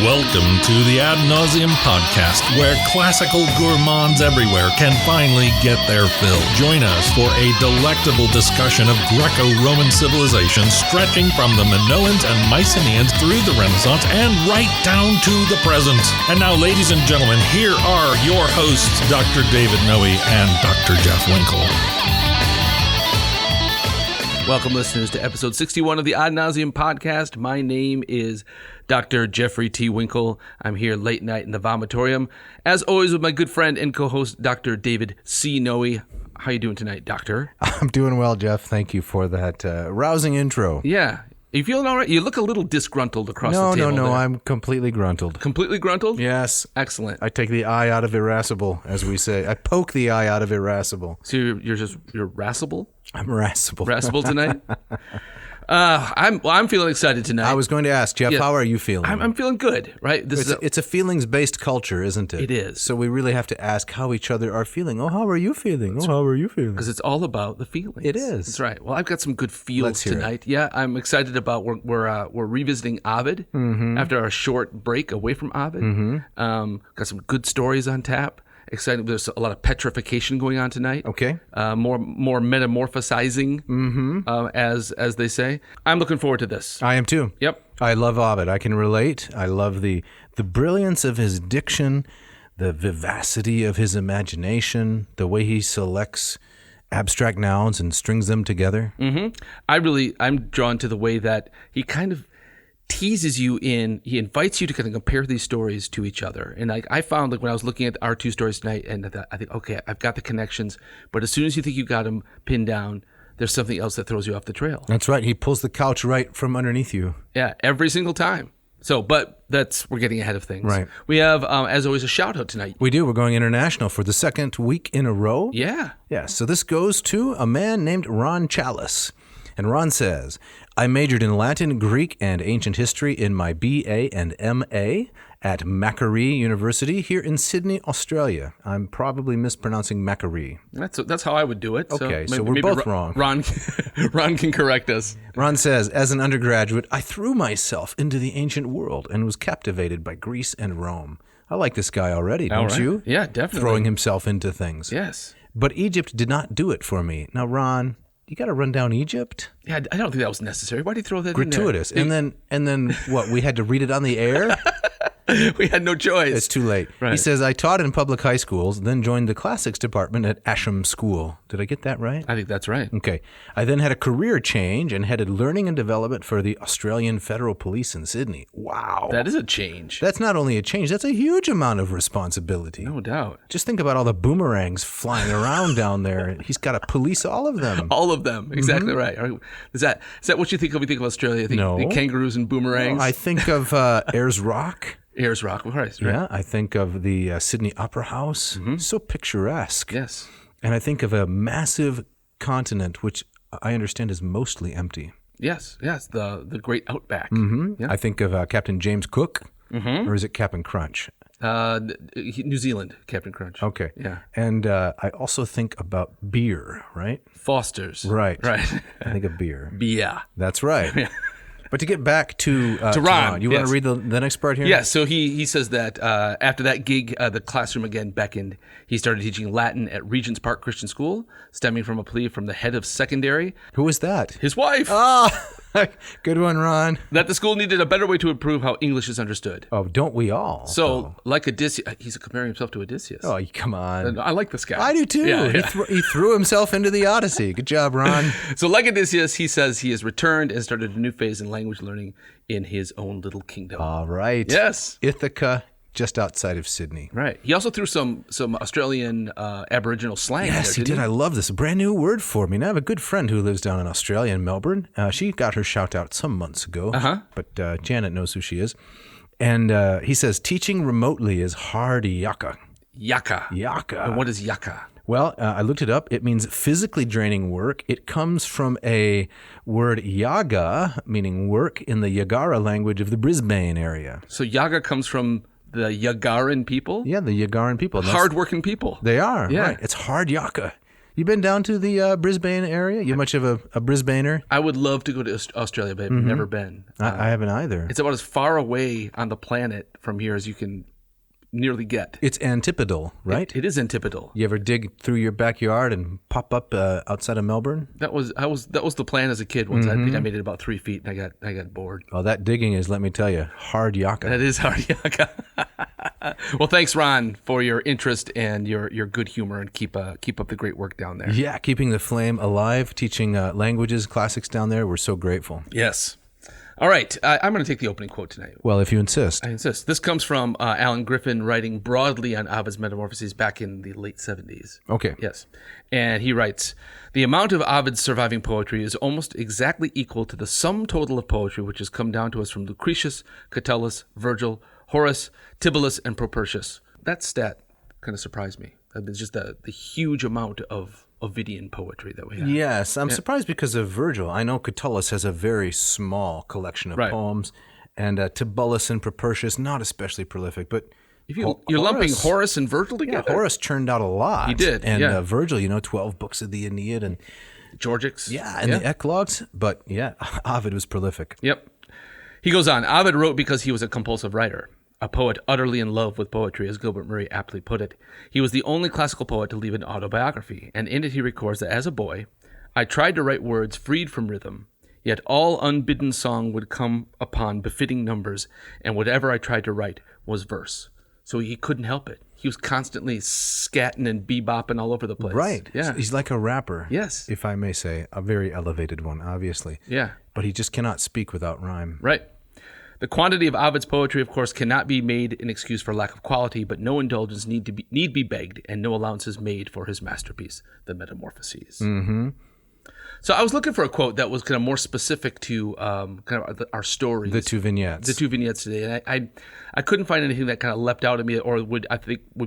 Welcome to the Ad Nauseam podcast, where classical gourmands everywhere can finally get their fill. Join us for a delectable discussion of Greco-Roman civilization stretching from the Minoans and Mycenaeans through the Renaissance and right down to the present. And now, ladies and gentlemen, here are your hosts, Dr. David Noe and Dr. Jeff Winkle. Welcome, listeners, to episode 61 of the Ad Nauseam podcast. My name is Dr. Jeffrey T. Winkle. I'm here late night in the Vomitorium, as always, with my good friend and co-host, Dr. David C. Noe. How you doing tonight, Doctor? I'm doing well, Jeff. Thank you for that rousing intro. Yeah. Are you feeling all right? You look a little disgruntled across the table. No, there. I'm completely gruntled. Completely gruntled? Yes. Excellent. I take the eye out of irascible, as we say. I poke the eye out of irascible. So you're irascible? I'm irascible. Irascible tonight? I'm feeling excited tonight. I was going to ask, Jeff, how are you feeling? I'm feeling good, right? It's a feelings-based culture, isn't it? It is. So we really have to ask how each other are feeling. Oh, how are you feeling? Oh, how are you feeling? Because it's all about the feelings. It is. That's right. Well, I've got some good feels Let's hear tonight. it. Yeah, I'm excited about we're revisiting Ovid after our short break away from Ovid. Got some good stories on tap. Excited. There's a lot of petrification going on tonight. Okay. More metamorphosizing, as they say. I'm looking forward to this. I am too. Yep. I love Ovid. I can relate. I love the brilliance of his diction, the vivacity of his imagination, the way he selects abstract nouns and strings them together. I'm drawn to the way that he kind of teases you in. He invites you to kind of compare these stories to each other. And I found, like, when I was looking at our two stories tonight, and I think, okay, I've got the connections. But as soon as you think you got them pinned down, there's something else that throws you off the trail. That's right. He pulls the couch right from underneath you. Yeah, every single time. So, but we're getting ahead of things. Right. We have, as always, a shout out tonight. We do. We're going international for the second week in a row. Yeah. Yeah. So this goes to a man named Ron Chalice. And Ron says, I majored in Latin, Greek, and ancient history in my BA and MA at Macquarie University here in Sydney, Australia. I'm probably mispronouncing Macquarie. That's how I would do it. Okay, so we're both wrong. Ron can correct us. Ron says, as an undergraduate, I threw myself into the ancient world and was captivated by Greece and Rome. I like this guy already, don't you? Yeah, definitely. Throwing himself into things. Yes. But Egypt did not do it for me. Now, Ron, you got to run down Egypt? Yeah, I don't think that was necessary. Why did you throw that Gratuitous. in there? And then what? We had to read it on the air? We had no choice. It's too late. Right. He says, I taught in public high schools, then joined the classics department at Ascham School. Did I get that right? I think that's right. Okay. I then had a career change and headed learning and development for the Australian Federal Police in Sydney. Wow. That is a change. That's not only a change, that's a huge amount of responsibility. No doubt. Just think about all the boomerangs flying around down there. He's got to police all of them. All of them. Exactly right. Is that what you think of when you think of Australia? I think No. the kangaroos and boomerangs? I think of Ayers Rock. Ayers Rock. Right. Yeah, I think of the Sydney Opera House. So picturesque. Yes. And I think of a massive continent, which I understand is mostly empty. Yes. The great outback. Yeah. I think of Captain James Cook, or is it Captain Crunch? New Zealand, Captain Crunch. Okay. Yeah. And I also think about beer, right? Foster's. Right. Right. I think of beer. Beer. That's right. Yeah. But to get back to Ron, you want to read the next part here? Yeah, so he says that after that gig, the classroom again beckoned. He started teaching Latin at Regent's Park Christian School, stemming from a plea from the head of secondary. Who was that? His wife. Good one, Ron. That the school needed a better way to improve how English is understood. Oh, don't we all? So, like Odysseus, he's comparing himself to Odysseus. Oh, come on. I like this guy. I do too. Yeah. He threw himself into the Odyssey. Good job, Ron. So, like Odysseus, he says he has returned and started a new phase in language learning in his own little kingdom. All right. Yes. Ithaca, just outside of Sydney. Right. He also threw some Australian Aboriginal slang. Yes, there, he did. he? I love this. A brand new word for me. Now, I have a good friend who lives down in Australia, in Melbourne. She got her shout out some months ago. But Janet knows who she is. And he says, teaching remotely is hard yakka. Yaka. Yaka. And what is yaka? Well, I looked it up. It means physically draining work. It comes from a word yaga, meaning work, in the Yagara language of the Brisbane area. So yaga comes from the Yagaran people? Yeah, the Yagaran people. Hard-working people. They are, Yeah. right. It's hard yaka. You been down to the Brisbane area? You much of a Brisbaner? I would love to go to Australia, but I've never been. I haven't either. It's about as far away on the planet from here as you can nearly get. It's antipodal, right? It is antipodal. You ever dig through your backyard and pop up outside of Melbourne? That was the plan as a kid. Once I think I made it about 3 feet, and I got bored. Oh, that digging is, let me tell you, hard yakka. That is hard yakka. Well, thanks, Ron, for your interest and your good humor, and keep up the great work down there. Yeah, keeping the flame alive, teaching languages, classics down there. We're so grateful. Yes. All right, I'm going to take the opening quote tonight. Well, if you insist. I insist. This comes from Alan Griffin writing broadly on Ovid's Metamorphoses back in the late 70s. Okay. Yes. And he writes, the amount of Ovid's surviving poetry is almost exactly equal to the sum total of poetry which has come down to us from Lucretius, Catullus, Virgil, Horace, Tibullus, and Propertius. That stat kind of surprised me. It's just the huge amount of Ovidian poetry that we have. Yes, I'm surprised because of Virgil. I know Catullus has a very small collection of poems, and Tibullus and Propertius, not especially prolific, but if you're lumping Horace and Virgil together? Yeah, Horace churned out a lot. He did, and Virgil, 12 books of the Aeneid and Georgics. Yeah, and the Eclogues. But yeah, Ovid was prolific. Yep. He goes on, Ovid wrote because he was a compulsive writer. A poet utterly in love with poetry, as Gilbert Murray aptly put it. He was the only classical poet to leave an autobiography, and in it he records that as a boy, I tried to write words freed from rhythm, yet all unbidden song would come upon befitting numbers, and whatever I tried to write was verse. So he couldn't help it. He was constantly scatting and bebopping all over the place. Right. Yeah. He's like a rapper. Yes. If I may say, a very elevated one, obviously. Yeah. But he just cannot speak without rhyme. Right. The quantity of Ovid's poetry, of course, cannot be made an excuse for lack of quality, but no indulgence need be begged, and no allowances made for his masterpiece, the Metamorphoses. Mm-hmm. So I was looking for a quote that was kind of more specific to kind of our stories. The two vignettes. The two vignettes today. And I couldn't find anything that kind of leapt out at me or would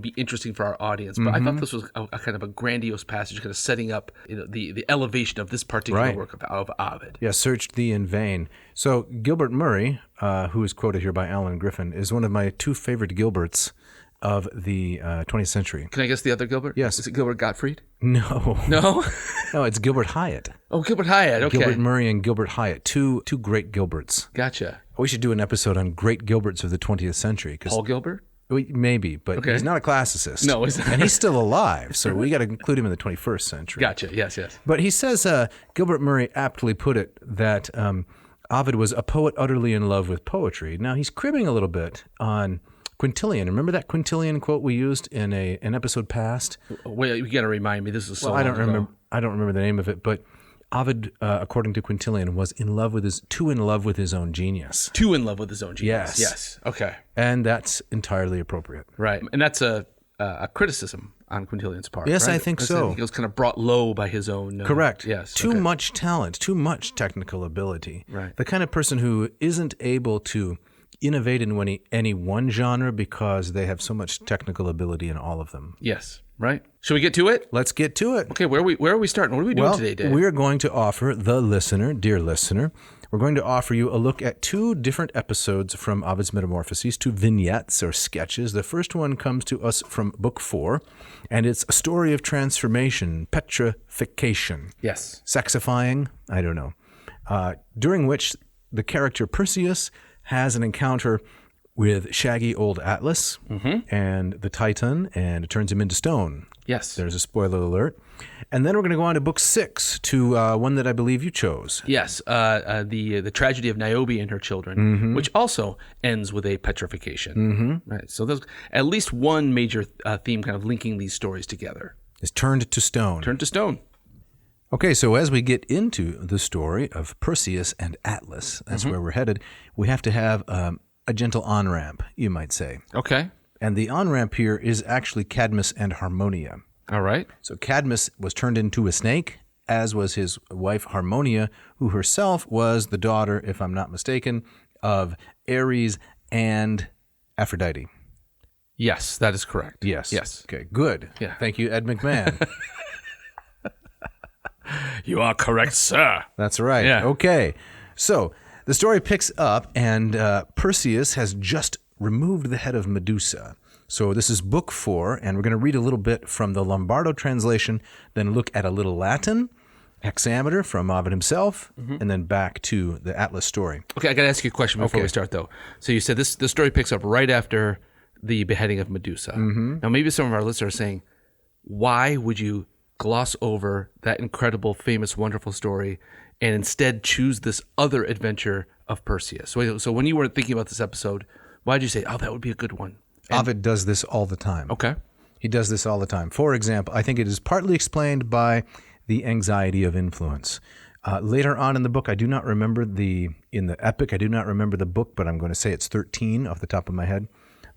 be interesting for our audience. But I thought this was a kind of a grandiose passage, kind of setting up the elevation of this particular work of Ovid. Yeah, searched thee in vain. So Gilbert Murray, who is quoted here by Alan Griffin, is one of my two favorite Gilberts of the 20th century. Can I guess the other Gilbert? Yes. Is it Gilbert Gottfried? No. No? No, it's Gilbert Hyatt. Oh, Gilbert Hyatt. Okay. Gilbert Murray and Gilbert Hyatt, two great Gilberts. Gotcha. We should do an episode on great Gilberts of the 20th century. Paul Gilbert? Maybe, but he's not a classicist. No, he's not. And he's still alive, so we got to include him in the 21st century. Gotcha. Yes, yes. But he says, Gilbert Murray aptly put it, that Ovid was a poet utterly in love with poetry. Now, he's cribbing a little bit on Quintilian. Remember that Quintilian quote we used in an episode past? Wait, you got to remind me. This is so I don't long ago. remember. I don't remember the name of it, but Ovid, according to Quintilian, was too in love with his own genius. Too in love with his own genius. Yes. Yes. Okay. And that's entirely appropriate. Right. And that's a criticism on Quintilian's part. Yes, right? I think so. He was kind of brought low by his own. Correct. Yes. Too much talent, too much technical ability. Right. The kind of person who isn't able to innovate in any one genre because they have so much technical ability in all of them. Yes. Right. Should we get to it? Let's get to it. Okay. Where are we starting? What are we doing today, Dave? We're going to offer the listener, dear listener, we're going to offer you a look at two different episodes from Ovid's Metamorphoses, two vignettes or sketches. The first one comes to us from Book 4, and it's a story of transformation, petrification. Yes. Sexifying? I don't know. During which the character Perseus has an encounter with shaggy old Atlas and the Titan, and it turns him into stone. Yes. There's a spoiler alert. And then we're going to go on to Book 6, to one that I believe you chose. Yes, the tragedy of Niobe and her children, which also ends with a petrification. Right. So there's at least one major theme kind of linking these stories together. It's turned to stone. Turned to stone. Okay, so as we get into the story of Perseus and Atlas, that's where we're headed, we have to have a gentle on-ramp, you might say. Okay. And the on-ramp here is actually Cadmus and Harmonia. All right. So Cadmus was turned into a snake, as was his wife Harmonia, who herself was the daughter, if I'm not mistaken, of Ares and Aphrodite. Yes, that is correct. Yes. Yes. Okay, good. Yeah. Thank you, Ed McMahon. You are correct, sir. That's right. Yeah. Okay. So the story picks up, and Perseus has just removed the head of Medusa. So this is book 4, and we're going to read a little bit from the Lombardo translation, then look at a little Latin, hexameter from Ovid himself, and then back to the Atlas story. Okay, I got to ask you a question before we start, though. So you said the story picks up right after the beheading of Medusa. Now, maybe some of our listeners are saying, why would you gloss over that incredible, famous, wonderful story and instead choose this other adventure of Perseus? So when you were thinking about this episode, why did you say, that would be a good one? Ovid does this all the time. Okay. He does this all the time. For example, I think it is partly explained by the anxiety of influence. Later on in the book, I do not remember in the epic, I do not remember the book, but I'm going to say it's 13 off the top of my head.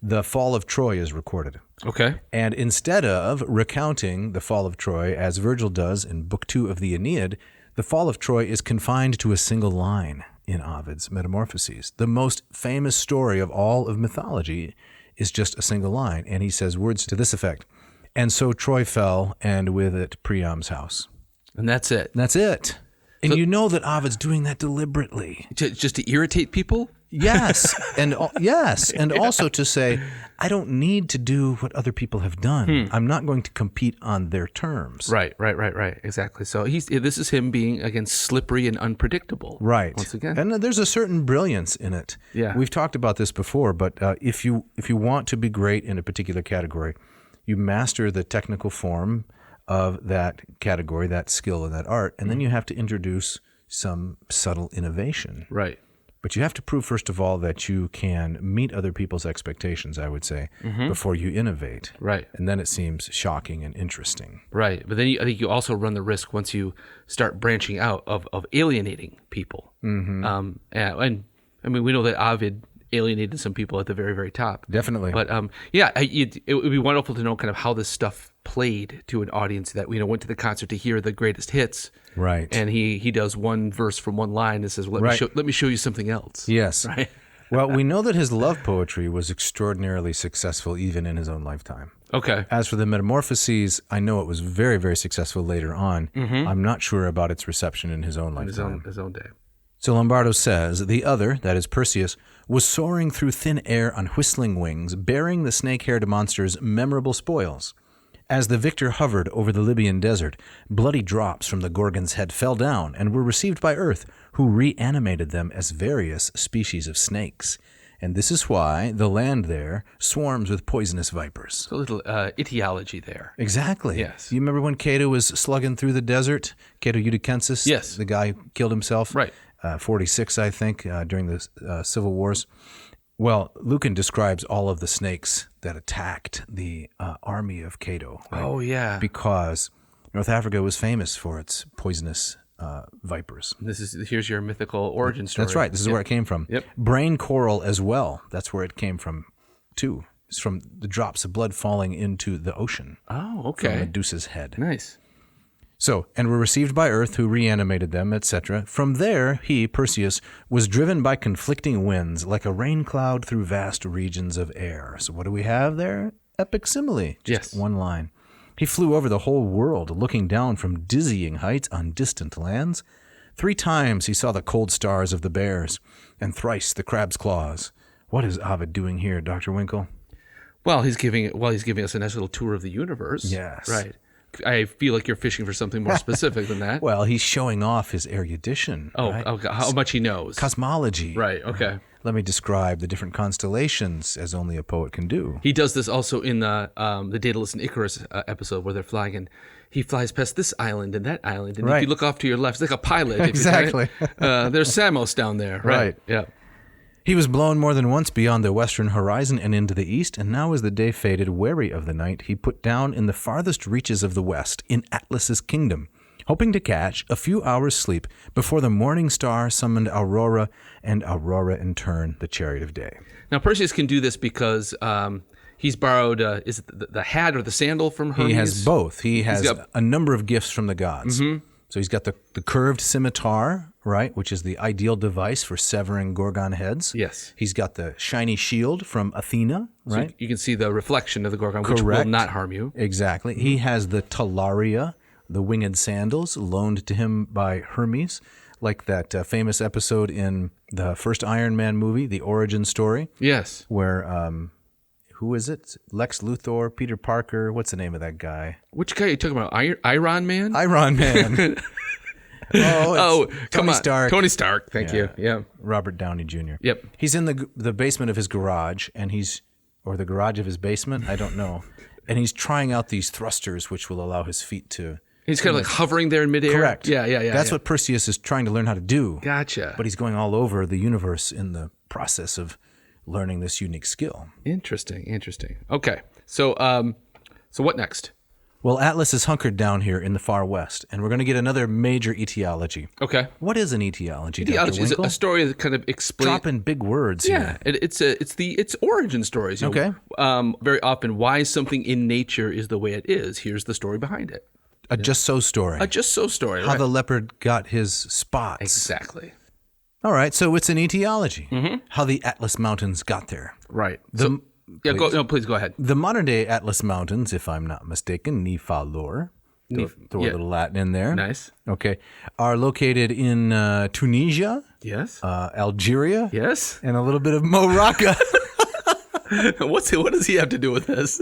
The fall of Troy is recorded. Okay. And instead of recounting the fall of Troy, as Virgil does in Book 2 of the Aeneid, the fall of Troy is confined to a single line in Ovid's Metamorphoses. The most famous story of all of mythology is just a single line, and he says words to this effect: "And so Troy fell, and with it Priam's house." And that's it. That's it. And you know that Ovid's doing that deliberately. Just to irritate people? Yes, and also to say, I don't need to do what other people have done. I'm not going to compete on their terms. Right. Exactly. So this is him being, again, slippery and unpredictable. Right. Once again. And there's a certain brilliance in it. Yeah. We've talked about this before, but if you want to be great in a particular category, you master the technical form of that category, that skill, and that art, and then you have to introduce some subtle innovation. Right. But you have to prove, first of all, that you can meet other people's expectations, I would say, before you innovate. Right. And then it seems shocking and interesting. Right. But then I think you also run the risk, once you start branching out, of alienating people. And I mean, we know that Ovid alienated some people at the very, very top. Definitely. But it would be wonderful to know kind of how this stuff played to an audience that went to the concert to hear the greatest hits. Right. And he does one verse from one line and says, well, let me show you something else. Yes. Right. Well, we know that his love poetry was extraordinarily successful even in his own lifetime. Okay. As for the Metamorphoses, I know it was very, very successful later on. I'm not sure about its reception in his own lifetime. His own day. So Lombardo says, the other, that is Perseus, was soaring through thin air on whistling wings, bearing the snake-haired monster's memorable spoils. As the victor hovered over the Libyan desert, bloody drops from the Gorgon's head fell down and were received by Earth, who reanimated them as various species of snakes. And this is why the land there swarms with poisonous vipers. So a little etiology there. Exactly. Yes. You remember when Cato was slugging through the desert? Cato Eutychensis? Yes. The guy who killed himself? Right. 46, I think, during the Civil Wars. Well, Lucan describes all of the snakes that attacked the army of Cato. Right? Oh, yeah. Because North Africa was famous for its poisonous vipers. Here's your mythical origin story. That's right. This is where it came from. Yep. Brain coral as well. That's where it came from, too. It's from the drops of blood falling into the ocean. Oh, okay. From Medusa's head. Nice. So, and were received by Earth, who reanimated them, etc. From there, he, Perseus, was driven by conflicting winds, like a rain cloud through vast regions of air. So what do we have there? Epic simile. Just one line. He flew over the whole world, looking down from dizzying heights on distant lands. 3 times he saw the cold stars of the bears, and thrice the crab's claws. What is Ovid doing here, Dr. Winkle? Well, he's giving us a nice little tour of the universe. Yes. Right. I feel like you're fishing for something more specific than that. Well, he's showing off his erudition. Right? How much he knows. Cosmology. Right, okay. Let me describe the different constellations as only a poet can do. He does this also in the Daedalus and Icarus episode where they're flying, and he flies past this island and that island, and if you look off to your left, it's like a pilot. Exactly. There's Samos down there. Right. Yeah. He was blown more than once beyond the western horizon and into the east, and now as the day faded, wary of the night, he put down in the farthest reaches of the west, in Atlas's kingdom, hoping to catch a few hours' sleep before the morning star summoned Aurora, and Aurora in turn the chariot of day. Now Perseus can do this because he's borrowed, is it the hat or the sandal from Hermes? He has both. He has a number of gifts from the gods. So he's got the curved scimitar, right, which is the ideal device for severing Gorgon heads. Yes. He's got the shiny shield from Athena, right? So you can see the reflection of the Gorgon, which will not harm you. Exactly. He has the talaria, the winged sandals, loaned to him by Hermes, like that famous episode in the first Iron Man movie, the origin story. Yes. Where, who is it? Lex Luthor, Peter Parker. What's the name of that guy? Which guy are you talking about? Iron Man? Iron Man. Come on. Stark. Tony Stark. Thank you. Yeah. Robert Downey Jr. Yep. He's in the basement of his garage, or the garage of his basement. I don't know. And he's trying out these thrusters, which will allow his feet to. He's kind of like hovering there in midair. Correct. Yeah. That's what Perseus is trying to learn how to do. Gotcha. But he's going all over the universe in the process of learning this unique skill. Interesting. Okay. So what next? Well, Atlas is hunkered down here in the far west, and we're going to get another major etiology. Okay. What is an etiology, Etiology Dr. is Winkle? a story that kind of explains. Dropping big words Yeah, here. it's origin stories. You know? Very often, why something in nature is the way it is. Here's the story behind it. A just so story. A just so story. How Right? the leopard got his spots. Exactly. All right, so it's an etiology. Mm-hmm. How the Atlas Mountains got there. Right. Please go ahead. The modern-day Atlas Mountains, if I'm not mistaken, Nifalur, throw a little Latin in there. Nice. Okay. Are located in Tunisia, Yes. Algeria, Yes. and a little bit of Morocco. What does he have to do with this?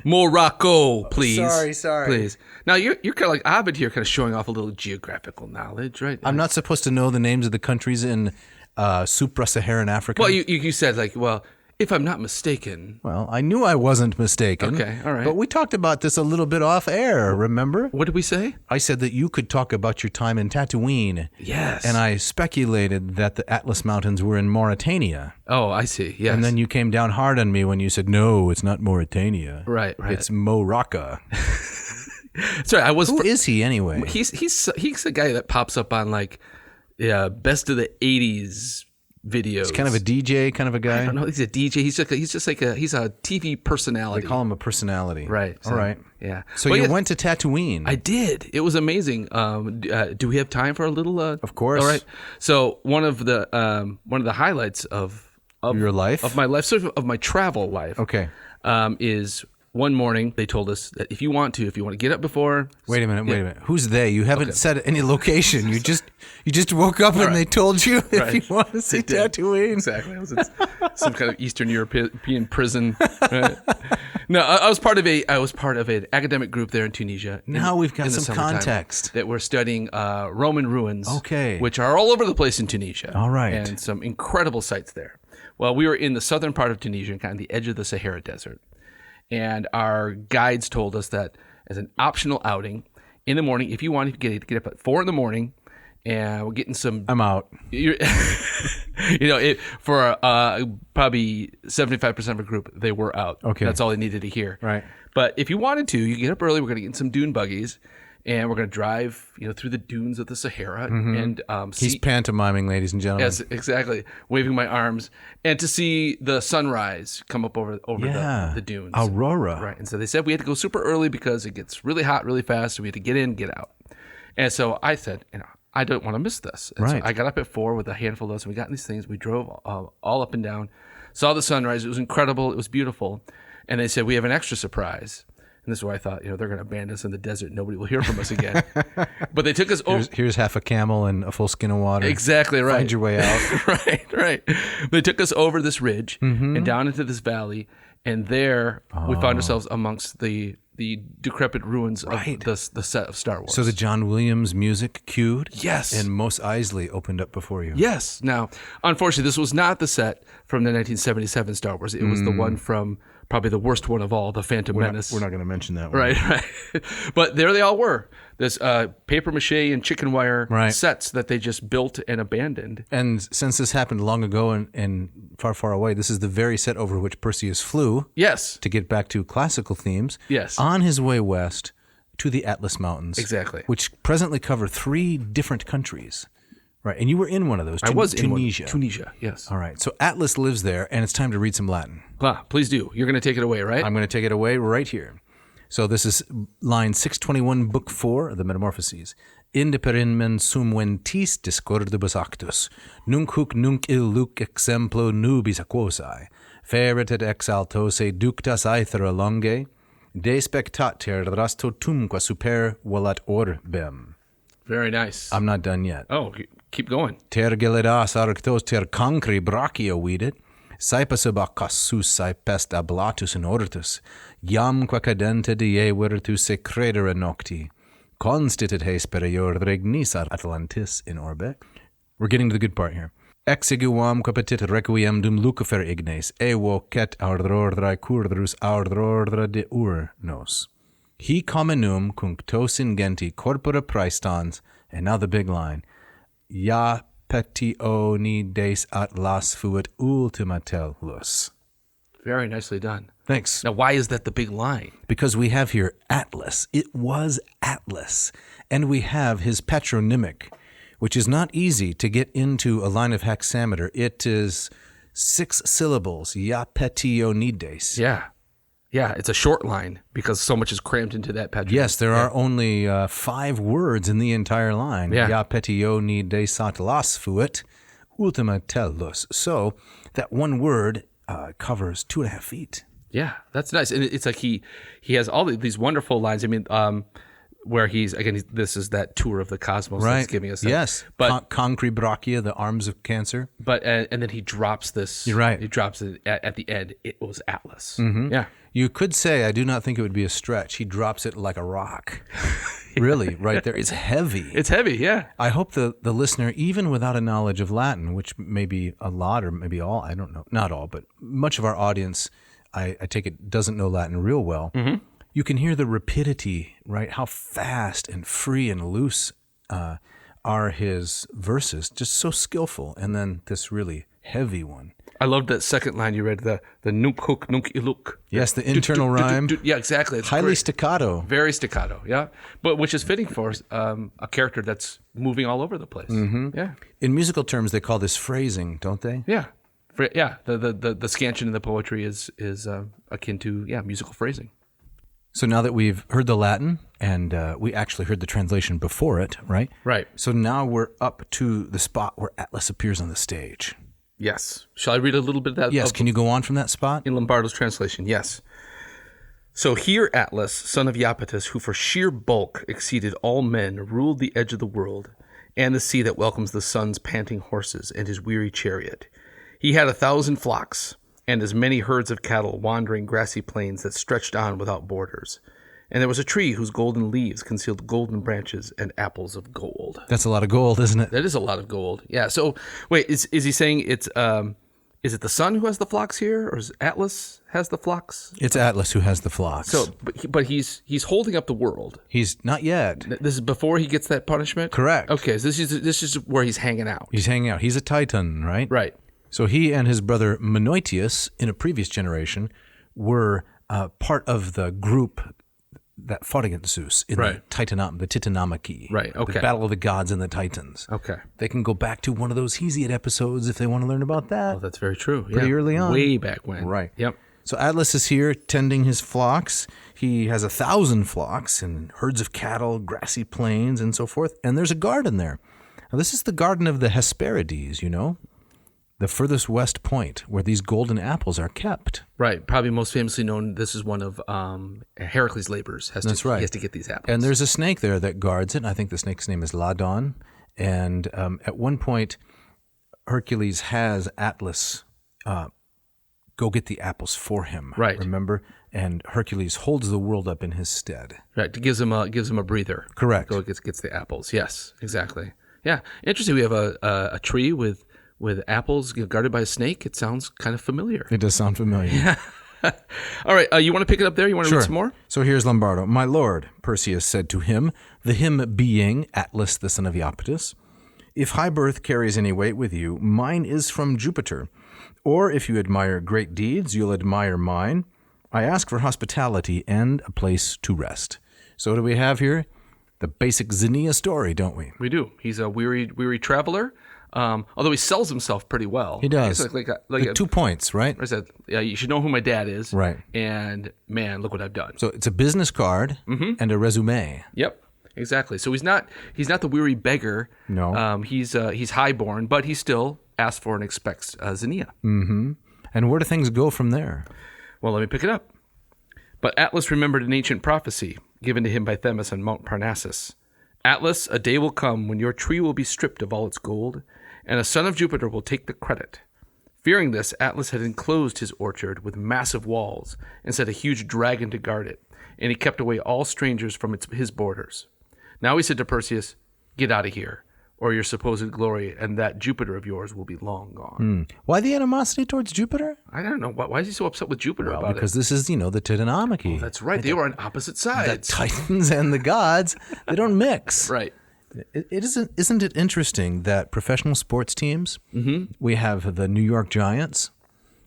Morocco, please. Sorry. Please. Now you're kind of like Ovid here, kind of showing off a little geographical knowledge, right? I'm not supposed to know the names of the countries in supra-Saharan Africa. Well, you said like, well, if I'm not mistaken. Well, I knew I wasn't mistaken. Okay, all right. But we talked about this a little bit off air, remember? What did we say? I said that you could talk about your time in Tatooine. Yes. And I speculated that the Atlas Mountains were in Mauritania. Oh, I see. Yes. And then you came down hard on me when you said, no, it's not Mauritania. Right. It's Morocco. Sorry, I was. Who is he anyway? He's a guy that pops up on like, best of the '80s videos. He's kind of a DJ kind of a guy. I don't know. He's a DJ. He's a TV personality. They call him a personality. Right. All right. Yeah. So you went to Tatooine. I did. It was amazing. Do we have time for a little? Of course. All right. So one of the highlights of your life, of my life, sort of my travel life. Okay. Is one morning they told us that if you want to get up before. Wait a minute. Who's they? You haven't said any location. You just woke up and they told you if you want to see Tatooine. Exactly. It was some kind of Eastern European prison. Right? No, I was part of an academic group there in Tunisia. Now we've got some context that we're studying Roman ruins. Okay. Which are all over the place in Tunisia. All right. And some incredible sites there. Well, we were in the southern part of Tunisia, kind of the edge of the Sahara Desert. And our guides told us that as an optional outing in the morning, if you want to get up at 4 a.m, and we're getting some. I'm out. For probably 75% of a group, they were out. Okay, that's all they needed to hear. Right. But if you wanted to, you get up early. We're going to get in some dune buggies, and we're going to drive, through the dunes of the Sahara, and He's pantomiming, ladies and gentlemen. Yes, exactly. Waving my arms, and to see the sunrise come up over the dunes. Aurora. Right. And so they said we had to go super early because it gets really hot really fast, so we had to get in, get out. And so I said, I don't want to miss this. And right. So I got up at 4 with a handful of us, and we got in these things. We drove all up and down, saw the sunrise. It was incredible. It was beautiful. And they said, we have an extra surprise. And this is where I thought, they're going to abandon us in the desert. Nobody will hear from us again. But they took us over. Here's half a camel and a full skin of water. Exactly right. Find your way out. Right. They took us over this ridge and down into this valley. And there we found ourselves amongst the decrepit ruins of the set of Star Wars. So the John Williams music cued? Yes. And Mos Eisley opened up before you? Yes. Now, unfortunately, this was not the set from the 1977 Star Wars. It was the one from probably the worst one of all, The Phantom Menace. We're not going to mention that one. Right. But there they all were. This paper mache and chicken wire sets that they just built and abandoned. And since this happened long ago and far, far away, this is the very set over which Perseus flew. Yes. To get back to classical themes. Yes. On his way west to the Atlas Mountains. Exactly. Which presently cover 3 different countries. Right. And you were in one of those. I was Tunisia. in one. Tunisia, yes. All right. So Atlas lives there, and it's time to read some Latin. Please do. You're going to take it away, right? I'm going to take it away right here. So this is line 621, book 4 of the Metamorphoses. Inde per in men sum ventis discordibus actus, nunc huc nunc illuc exemplo nubis aquosae, feret et ex alto se ductas aethera longe, de spectater rasto tumque super volat orbem. Very nice. I'm not done yet. Oh, keep going. Ter geledas arctos ter cancri brachia vidit, Saipasubacassus saipest ablatus in ortus, jam quacadente die virtus se credere nocti, constitit hes perior regnisar Atlantis in orbe. We're getting to the good part here. Exiguam capetit requiem dum lucifer ignes, evo ket aurdrodra curdrus aurdrodra de urnos. He comenum cunctos ingenti corpora praestans, and now the big line, ja petioni des atlas fuit ultima tellus. Very nicely done. Thanks. Now, why is that the big line? Because we have here Atlas. It was Atlas. And we have his patronymic, which is not easy to get into a line of hexameter. It is 6 syllables, Iapetionides. Yeah, it's a short line because so much is crammed into that patronymic. Yes, there are only 5 words in the entire line. Yeah. Iapetionides atlas fuit ultima tellus. So that one word covers 2.5 feet. Yeah, that's nice. And it's like he has all these wonderful lines. I mean, where this is that tour of the cosmos that's giving us that. Yes, but concrete brachia, the arms of Cancer. But and then he drops this. You're right. He drops it at the end. It was Atlas. Mm-hmm. Yeah. You could say, I do not think it would be a stretch. He drops it like a rock. Really, right there. It's heavy. It's heavy, yeah. I hope the listener, even without a knowledge of Latin, which may be a lot or maybe all, I don't know, not all, but much of our audience, I take it, doesn't know Latin real well. Mm-hmm. You can hear the rapidity, right? How fast and free and loose are his verses. Just so skillful. And then this really heavy one. I love that second line you read, the nunc hook nunc illuc. Yes, the internal rhyme. Yeah, exactly. It's highly great. Staccato. Very staccato, yeah. But which is fitting for a character that's moving all over the place. Mm-hmm. Yeah. In musical terms, they call this phrasing, don't they? Yeah. Yeah. The scansion in the poetry is akin to musical phrasing. So now that we've heard the Latin and we actually heard the translation before it, right? Right. So now we're up to the spot where Atlas appears on the stage. Yes. Shall I read a little bit of that? Yes. Can you go on from that spot? In Lombardo's translation, yes. So here Atlas, son of Iapetus, who for sheer bulk exceeded all men, ruled the edge of the world, and the sea that welcomes the sun's panting horses and his weary chariot. He had 1,000 flocks, and as many herds of cattle wandering grassy plains that stretched on without borders. And there was a tree whose golden leaves concealed golden branches and apples of gold. That's a lot of gold, isn't it? That is a lot of gold. Yeah. So wait, is he saying it's is it the sun who has the flocks here, or is Atlas has the flocks? It's Atlas who has the flocks. So, but he's holding up the world. He's not yet. This is before he gets that punishment. Correct. Okay. So this is where he's hanging out. He's hanging out. He's a Titan, right? Right. So he and his brother Menoetius, in a previous generation, were part of the group that fought against Zeus in the Titanomachy. Right, okay. The Battle of the Gods and the Titans. Okay. They can go back to one of those Hesiod episodes if they want to learn about that. Oh, that's very true. Pretty early on. Way back when. Right. Yep. So Atlas is here tending his flocks. He has 1,000 flocks and herds of cattle, grassy plains, and so forth. And there's a garden there. Now, this is the garden of the Hesperides, you know? The furthest west point where these golden apples are kept. Right. Probably most famously known, this is one of Heracles' labors. That's right. He has to get these apples. And there's a snake there that guards it. I think the snake's name is Ladon. And at one point, Hercules has Atlas go get the apples for him. Right. Remember? And Hercules holds the world up in his stead. Right. It gives him a breather. Correct. Go gets the apples. Yes, exactly. Yeah. Interesting. We have a tree with apples guarded by a snake. It sounds kind of familiar. It does sound familiar. Yeah. All right. You want to pick it up there? You want to Sure. read some more? So here's Lombardo. My lord, Perseus said to him, the him being Atlas the son of Iapetus, if high birth carries any weight with you, mine is from Jupiter. Or if you admire great deeds, you'll admire mine. I ask for hospitality and a place to rest. So what do we have here? The basic Xenia story, don't we? We do. He's a weary traveler. Although he sells himself pretty well. He does. It's like 2 points, right? I said, you should know who my dad is. Right. And man, look what I've done. So it's a business card and a resume. Yep. Exactly. So he's not the weary beggar. No. He's highborn, but he still asks for and expects Xenia. Mm-hmm. And where do things go from there? Well, let me pick it up. But Atlas remembered an ancient prophecy given to him by Themis on Mount Parnassus. Atlas, a day will come when your tree will be stripped of all its gold, and a son of Jupiter will take the credit. Fearing this, Atlas had enclosed his orchard with massive walls and set a huge dragon to guard it, and he kept away all strangers from his borders. Now he said to Perseus, "Get out of here, or your supposed glory and that Jupiter of yours will be long gone." Why the animosity towards Jupiter? I don't know. Why is he so upset with Jupiter about Because this is, the Titanomachy. That's right. They were on opposite sides. The Titans and the gods, they don't mix. Right. Isn't it interesting that professional sports teams, we have the New York Giants,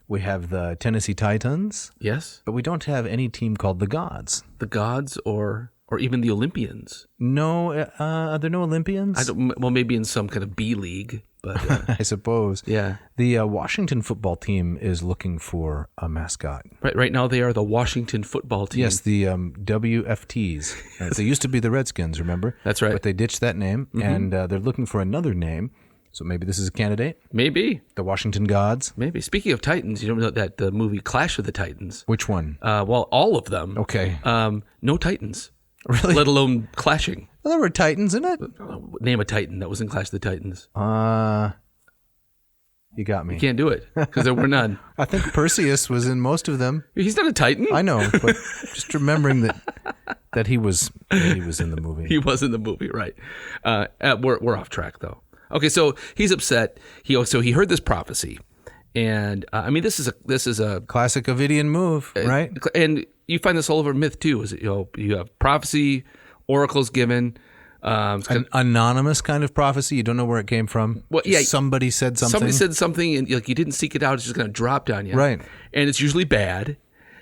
we have the Tennessee Titans, Yes. but we don't have any team called the gods. The gods or even the Olympians. No, are there no Olympians? Well, maybe in some kind of B league, but I suppose. yeah. The Washington football team is looking for a mascot. Right now they are the Washington football team. Yes, the WFTs. They used to be the Redskins, remember? That's right. But they ditched that name, and they're looking for another name. So maybe this is a candidate? Maybe. The Washington Gods? Maybe. Speaking of Titans, you know that the movie Clash of the Titans? Which one? Well, all of them. Okay. No Titans. Really? Let alone clashing. Well, there were Titans in it. Name a Titan that was in Clash of the Titans. You got me. You can't do it because there were none. I think Perseus was in most of them. He's not a Titan. I know, but just remembering that he was in the movie. He was in the movie, right? We're off track though. Okay, so he's upset. He heard this prophecy, and this is a Classic Ovidian move, right? And you find this all over myth too. Is it, you have prophecy, oracles given. An anonymous kind of prophecy. You don't know where it came from. Well, yeah, somebody said something. Somebody said something, and you didn't seek it out. It's just going to drop down you, right? And it's usually bad.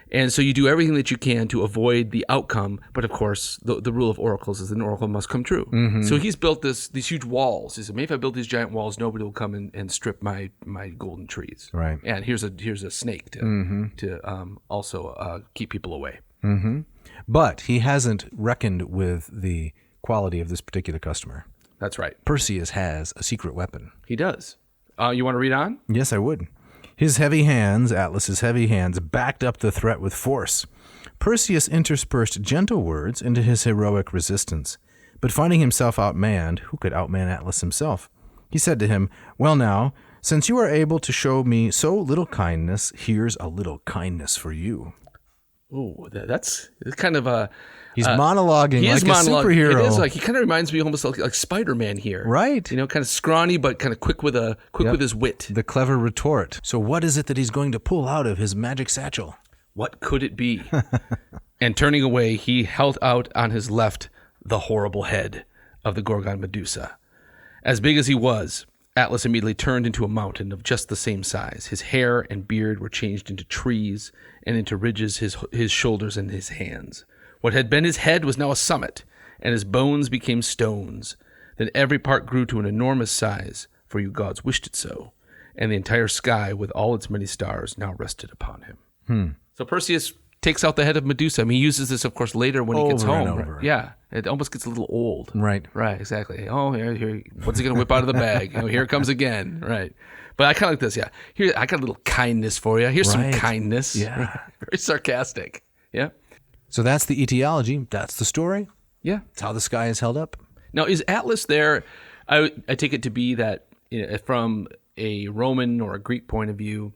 And so you do everything that you can to avoid the outcome. But of course, the rule of oracles is an oracle must come true. So he's built these huge walls. He said, maybe if I build these giant walls, nobody will come and strip my golden trees. Right. And here's a snake to also keep people away. But he hasn't reckoned with the quality of this particular customer. That's right. Perseus has a secret weapon. He does. You want to read on? Yes, I would. His heavy hands, Atlas's heavy hands, backed up the threat with force. Perseus interspersed gentle words into his heroic resistance. But finding himself outmanned, who could outman Atlas himself? He said to him, "Well now, since you are able to show me so little kindness, here's a little kindness for you." Ooh, that's kind of a... He's monologuing like a superhero. It is like, he kind of reminds me almost like Spider-Man here. Right. Kind of scrawny, but kind of quick with his wit. The clever retort. So what is it that he's going to pull out of his magic satchel? What could it be? And turning away, he held out on his left the horrible head of the Gorgon Medusa. As big as he was, Atlas immediately turned into a mountain of just the same size. His hair and beard were changed into trees and into ridges his shoulders and his hands. What had been his head was now a summit, and his bones became stones. Then every part grew to an enormous size, for you gods wished it so, and the entire sky with all its many stars now rested upon him. So Perseus takes out the head of Medusa. He uses this, of course, later when he gets home. Over. Yeah, it almost gets a little old. Right. Right, exactly. Oh, here what's he going to whip out of the bag? Here it comes again. Right. But I kind of like this, yeah. Here, I got a little kindness for you. Here's some kindness. Yeah. Very sarcastic. Yeah. So that's the etiology. That's the story. Yeah. That's how the sky is held up. Now, is Atlas there? I take it to be that from a Roman or a Greek point of view,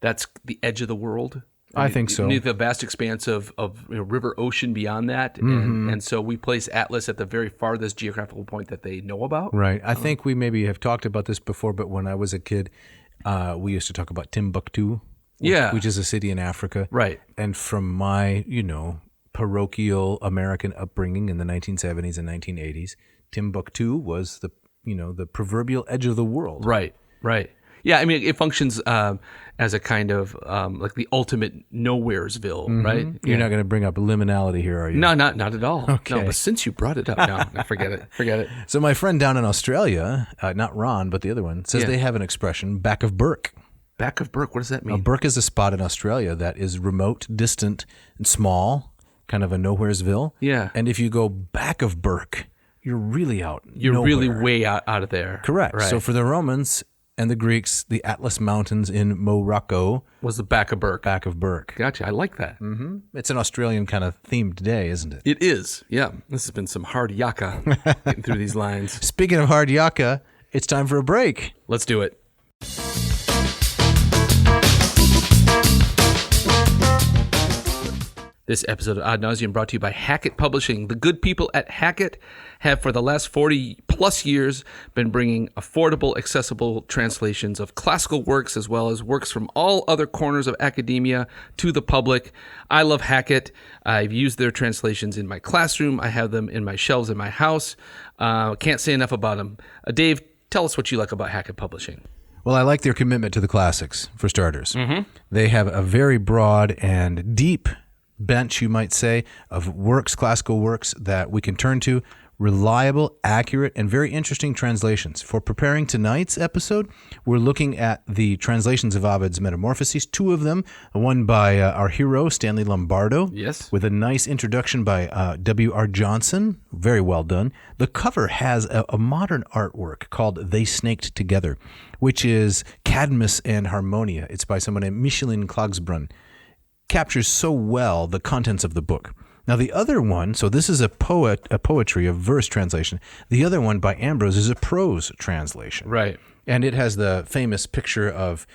that's the edge of the world. I think so. The vast expanse of river ocean beyond that. And so we place Atlas at the very farthest geographical point that they know about. Right. I think we maybe have talked about this before, but when I was a kid, we used to talk about Timbuktu. Which is a city in Africa. Right. And from my, parochial American upbringing in the 1970s and 1980s, Timbuktu was the proverbial edge of the world. Right. Yeah, it functions as a kind of like the ultimate nowheresville, right? You're not going to bring up liminality here, are you? No, not at all. Okay. No, but since you brought it up, no, forget it. So my friend down in Australia, not Ron, but the other one, says they have an expression, back of Burke. Back of Burke, what does that mean? Burke is a spot in Australia that is remote, distant, and small, kind of a nowheresville. Yeah. And if you go back of Burke, you're really out. You're nowhere. really way out of there. Correct. Right. So for the Romans and the Greeks, the Atlas Mountains in Morocco was the back of Burke. Back of Burke. Gotcha. I like that. Mm-hmm. It's an Australian kind of themed day, isn't it? It is. Yeah. This has been some hard yakka getting through these lines. Speaking of hard yakka, it's time for a break. Let's do it. This episode of Ad Nauseam brought to you by Hackett Publishing. The good people at Hackett have for the last 40 plus years been bringing affordable, accessible translations of classical works as well as works from all other corners of academia to the public. I love Hackett. I've used their translations in my classroom. I have them in my shelves in my house. Can't say enough about them. Dave, tell us what you like about Hackett Publishing. Well, I like their commitment to the classics, for starters. They have a very broad and deep bench, you might say, of works, classical works that we can turn to, reliable, accurate, and very interesting translations. For preparing tonight's episode, we're looking at the translations of Ovid's Metamorphoses, two of them, one by our hero, Stanley Lombardo, Yes. with a nice introduction by W.R. Johnson, very well done. The cover has a modern artwork called They Snaked Together, which is Cadmus and Harmonia. It's by someone named Micheline Klagsbrunn. Captures so well the contents of the book. Now the other one, so this is a poetry, a verse translation. The other one by Ambrose is a prose translation. Right. And it has the famous picture of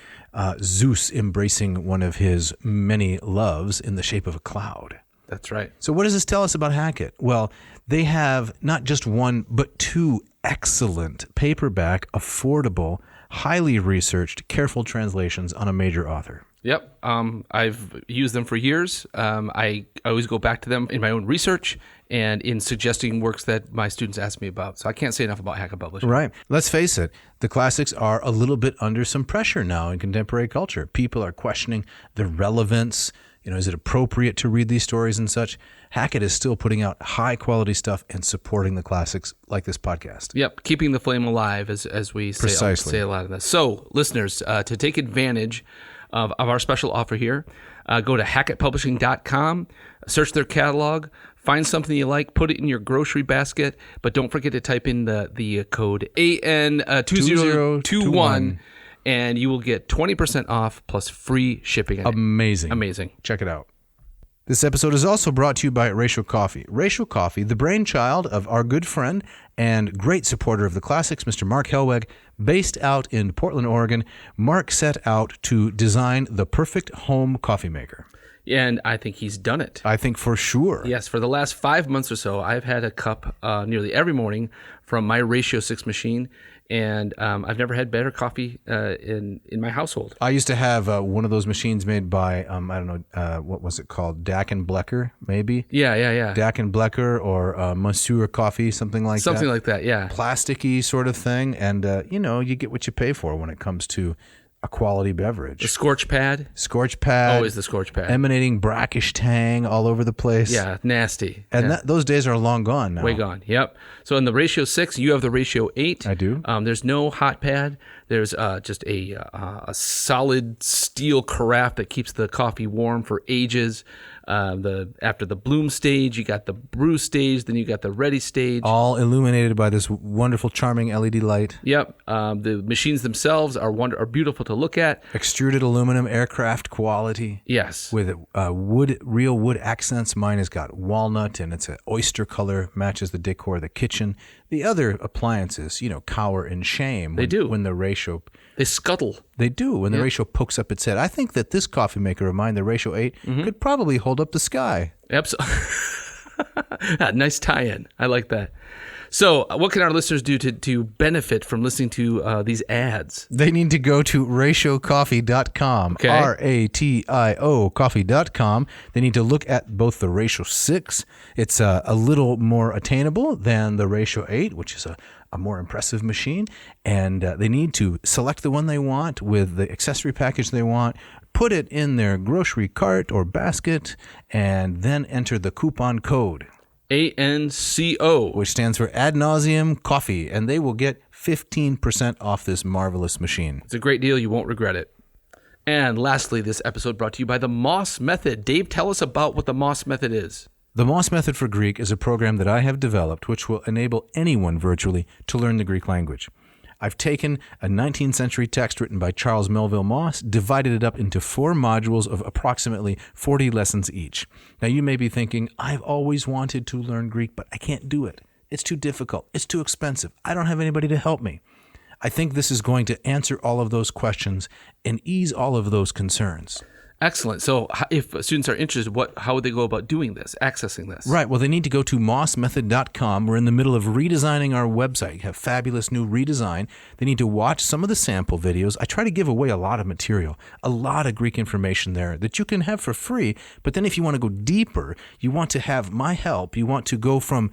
Zeus embracing one of his many loves in the shape of a cloud. That's right. So what does this tell us about Hackett? Well, they have not just one, but two excellent paperback, affordable, highly researched, careful translations on a major author. Yep. I've used them for years. I always go back to them in my own research and in suggesting works that my students ask me about. So I can't say enough about Hackett Publishing. Right. Let's face it, the classics are a little bit under some pressure now in contemporary culture. People are questioning the relevance. Is it appropriate to read these stories and such? Hackett is still putting out high quality stuff and supporting the classics like this podcast. Yep, keeping the flame alive as we say a lot of this. So, listeners, to take advantage of our special offer here, go to hackettpublishing.com, search their catalog, find something you like, put it in your grocery basket, but don't forget to type in the code AN2021. And you will get 20% off plus free shipping. Amazing. Check it out. This episode is also brought to you by Ratio Coffee. Ratio Coffee, the brainchild of our good friend and great supporter of the classics, Mr. Mark Helweg, based out in Portland, Oregon. Mark set out to design the perfect home coffee maker. And I think he's done it. I think for sure. Yes, for the last 5 months or so, I've had a cup nearly every morning from my Ratio 6 machine. And I've never had better coffee in my household. I used to have one of those machines made by, I don't know, what was it called? Dack and Blecker, maybe? Yeah. Dack and Blecker or Monsieur Coffee, something like that. Something like that, yeah. Plasticky sort of thing. And, you get what you pay for when it comes to a quality beverage. The Scorch Pad. Always the Scorch Pad. Emanating brackish tang all over the place. Yeah, nasty. And those days are long gone now. Way gone, yep. So in the Ratio 6, you have the Ratio 8. I do. There's no hot pad. There's just a solid steel carafe that keeps the coffee warm for ages. After the bloom stage, you got the brew stage, then you got the ready stage. All illuminated by this wonderful, charming LED light. Yep. The machines themselves are beautiful to look at. Extruded aluminum, aircraft quality. Yes. With real wood accents. Mine has got walnut and it's an oyster color, matches the decor of the kitchen. The other appliances, cower in shame. They do. When the Ratio... They scuttle. They do, when the Ratio pokes up its head. I think that this coffee maker of mine, the Ratio 8, could probably hold up the sky. Absolutely. Nice tie-in. I like that. So what can our listeners do to benefit from listening to these ads? They need to go to ratiocoffee.com, Okay. RATIO coffee.com. They need to look at both the Ratio 6. It's a little more attainable than the Ratio 8, which is a more impressive machine. And they need to select the one they want with the accessory package they want, put it in their grocery cart or basket, and then enter the coupon code. ANCO. Which stands for Ad Nauseam Coffee, and they will get 15% off this marvelous machine. It's a great deal. You won't regret it. And lastly, this episode brought to you by the Moss Method. Dave, tell us about what the Moss Method is. The Moss Method for Greek is a program that I have developed which will enable anyone virtually to learn the Greek language. I've taken a 19th century text written by Charles Melville Moss, divided it up into 4 modules of approximately 40 lessons each. Now you may be thinking, I've always wanted to learn Greek, but I can't do it. It's too difficult. It's too expensive. I don't have anybody to help me. I think this is going to answer all of those questions and ease all of those concerns. Excellent. So if students are interested, how would they go about doing this, accessing this? Right. Well, they need to go to mossmethod.com. We're in the middle of redesigning our website. You have fabulous new redesign. They need to watch some of the sample videos. I try to give away a lot of material, a lot of Greek information there that you can have for free. But then if you want to go deeper, you want to have my help. You want to go from,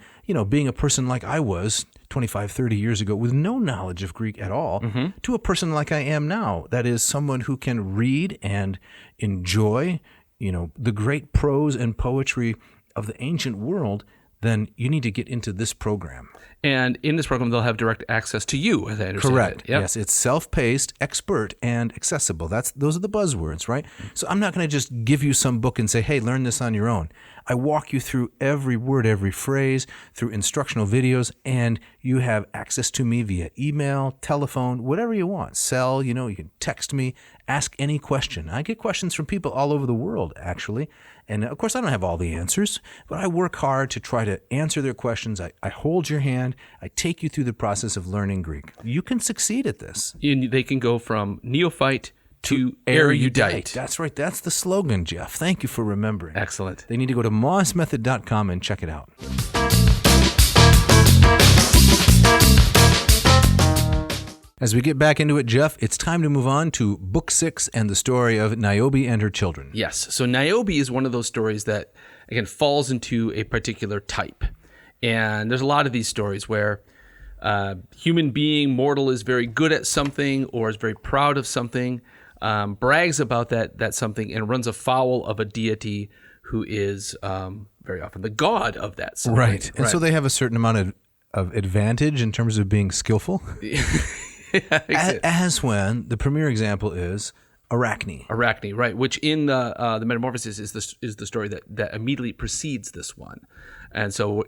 being a person like I was 25, 30 years ago with no knowledge of Greek at all to a person like I am now. That is someone who can read and enjoy, the great prose and poetry of the ancient world. Then you need to get into this program. And in this program, they'll have direct access to you, as I understand Correct. it. Yep. Yes, it's self-paced, expert, and accessible. Those are the buzzwords, right? So I'm not going to just give you some book and say, hey, learn this on your own. I walk you through every word, every phrase, through instructional videos, and you have access to me via email, telephone, whatever you want. Cell, you can text me, ask any question. I get questions from people all over the world, actually. And of course, I don't have all the answers, but I work hard to try to answer their questions. I hold your hand. I take you through the process of learning Greek. You can succeed at this. They can go from neophyte to erudite. That's right. That's the slogan, Jeff. Thank you for remembering. Excellent. They need to go to mossmethod.com and check it out. As we get back into it, Jeff, it's time to move on to Book 6 and the story of Niobe and her children. Yes. So Niobe is one of those stories that, again, falls into a particular type. And there's a lot of these stories where human being, mortal, is very good at something or is very proud of something, brags about that something, and runs afoul of a deity who is very often the god of that something. Right. And so they have a certain amount of advantage in terms of being skillful. As when the premier example is Arachne. Arachne, right? Which in the Metamorphoses is the story that immediately precedes this one, and so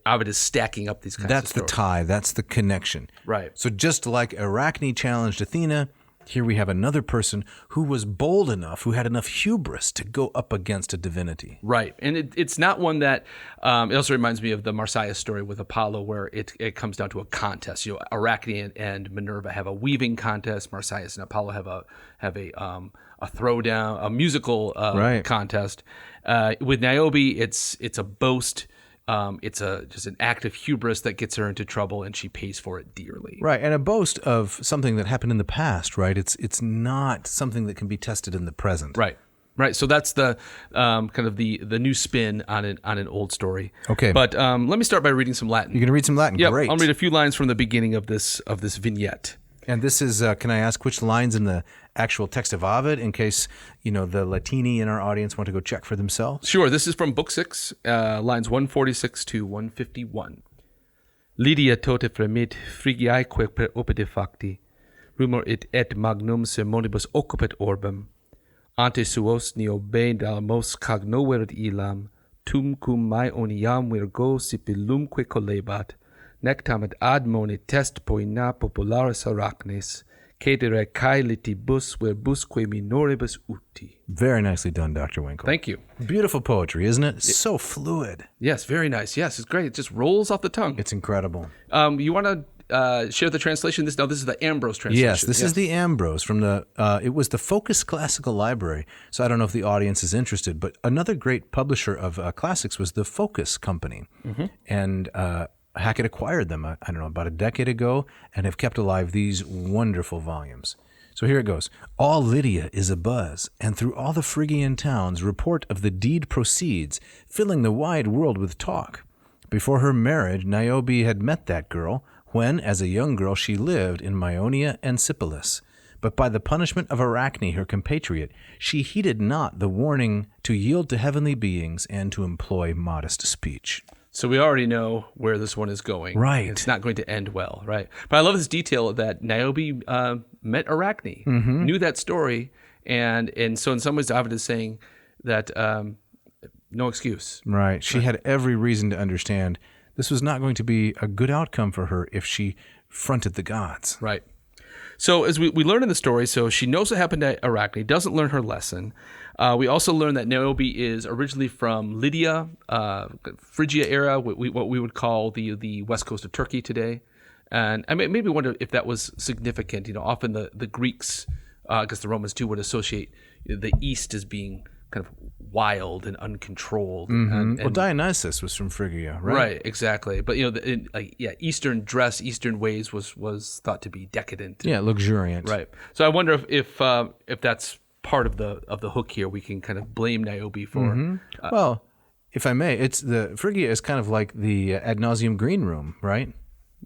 Ovid is stacking up these kinds of stories. That's the tie. That's the connection. Right. So just like Arachne challenged Athena, here we have another person who was bold enough, who had enough hubris to go up against a divinity. Right. And it's not one that, it also reminds me of the Marsyas story with Apollo, where it comes down to a contest. Arachne and Minerva have a weaving contest. Marsyas and Apollo have a throwdown, a musical contest. With Niobe, it's a boast. It's just an act of hubris that gets her into trouble, and she pays for it dearly. Right, and a boast of something that happened in the past, right? It's not something that can be tested in the present. Right. So that's the kind of the new spin on an old story. Okay. But let me start by reading some Latin. You're going to read some Latin? Yep, Great. I'll read a few lines from the beginning of this vignette. And this is, can I ask which lines in the actual text of Ovid, in case, the Latini in our audience want to go check for themselves? Sure. This is from Book 6, lines 146 to 151. Lydia tote fremit frigiaeque per opede facti, rumor et magnum sermonibus occupet orbem, ante suos Niobe dalmos cagnoverit illam, tum cum mai oniam virgo sipilumque collebat, nectamet admoni test poina popularis Arachnes, cedere cae litibus verbusque minoribus uti. Very nicely done, Dr. Winkle. Thank you. Beautiful poetry, isn't it? So fluid. Yes, very nice. Yes, it's great. It just rolls off the tongue. It's incredible. You want to share the translation? This is the Ambrose translation. Yes, this is the Ambrose from it was the Focus Classical Library. So I don't know if the audience is interested, but another great publisher of classics was the Focus Company. Mm-hmm. And Hackett acquired them, about a decade ago, and have kept alive these wonderful volumes. So here it goes. All Lydia is abuzz, and through all the Phrygian towns report of the deed proceeds, filling the wide world with talk. Before her marriage, Niobe had met that girl, when, as a young girl, she lived in Maeonia and Sipylus. But by the punishment of Arachne, her compatriot, she heeded not the warning to yield to heavenly beings and to employ modest speech. So we already know where this one is going. Right. It's not going to end well, right? But I love this detail that Niobe met Arachne, knew that story, and so in some ways Ovid is saying that no excuse. Right. She had every reason to understand this was not going to be a good outcome for her if she fronted the gods. Right. So as we learn in the story, so she knows what happened to Arachne, doesn't learn her lesson. We also learn that Niobe is originally from Lydia, Phrygia era, what we would call the west coast of Turkey today. And I maybe wonder if that was significant. Often the Greeks because the Romans too would associate the East as being kind of wild and uncontrolled. And Well, Dionysus was from Phrygia, right? right, exactly. But Eastern dress, Eastern ways was thought to be decadent. Yeah, luxuriant. Right. So I wonder if that's part of the hook here. We can kind of blame Niobe for. Well, if I may, it's the Phrygia is kind of like the ad nauseum green room, right?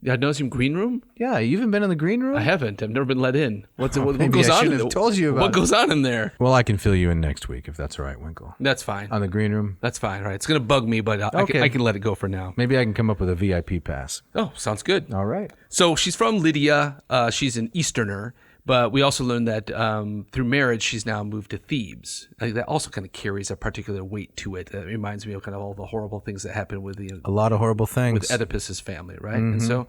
The ad nauseum green room? Yeah, you haven't been in the green room? I haven't. I've never been let in. What maybe goes I on? should have told you about what goes on in there? Well, I can fill you in next week if that's all right, Winkle. That's fine. On the green room? That's fine. Right. It's gonna bug me, but I can let it go for now. Maybe I can come up with a VIP pass. Oh, sounds good. All right. So she's from Lydia. She's an Easterner, but we also learned that through marriage, she's now moved to Thebes. I think that also kind of carries a particular weight to it. That reminds me of kind of all the horrible things that happened with a lot of horrible things with Oedipus's family, right? And so,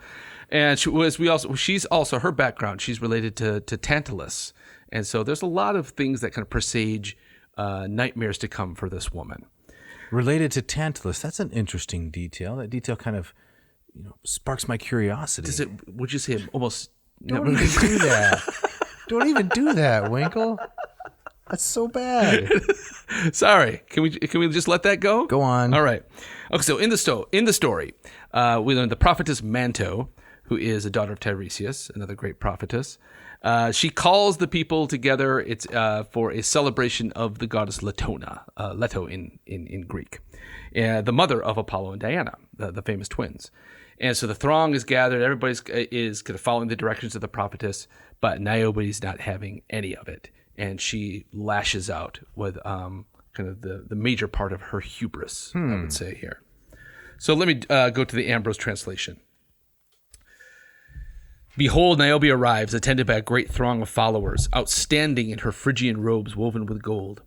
and she's also her background. She's related to Tantalus, and so there's a lot of things that kind of presage nightmares to come for this woman. Related to Tantalus. That's an interesting detail. That detail kind of, sparks my curiosity. Does it? Would you say almost? Don't even do that. Don't even do that, Winkle. That's so bad. Sorry. Can we just let that go? Go on. All right. Okay. So in the story, we learn the prophetess Manto, who is a daughter of Tiresias, another great prophetess. She calls the people together. It's for a celebration of the goddess Latona, Leto in Greek, the mother of Apollo and Diana, the famous twins. And so the throng is gathered. Everybody is kind of following the directions of the prophetess, but Niobe's not having any of it, and she lashes out with kind of the major part of her hubris, I would say here. So let me go to the Ambrose translation. Behold, Niobe arrives, attended by a great throng of followers, outstanding in her Phrygian robes woven with gold.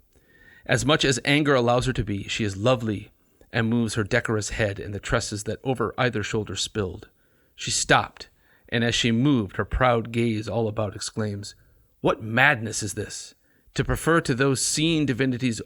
As much as anger allows her to be, she is lovely, and moves her decorous head in the tresses that over either shoulder spilled. She stopped, and as she moved, her proud gaze all about exclaims, "What madness is this? To prefer to those seen divinities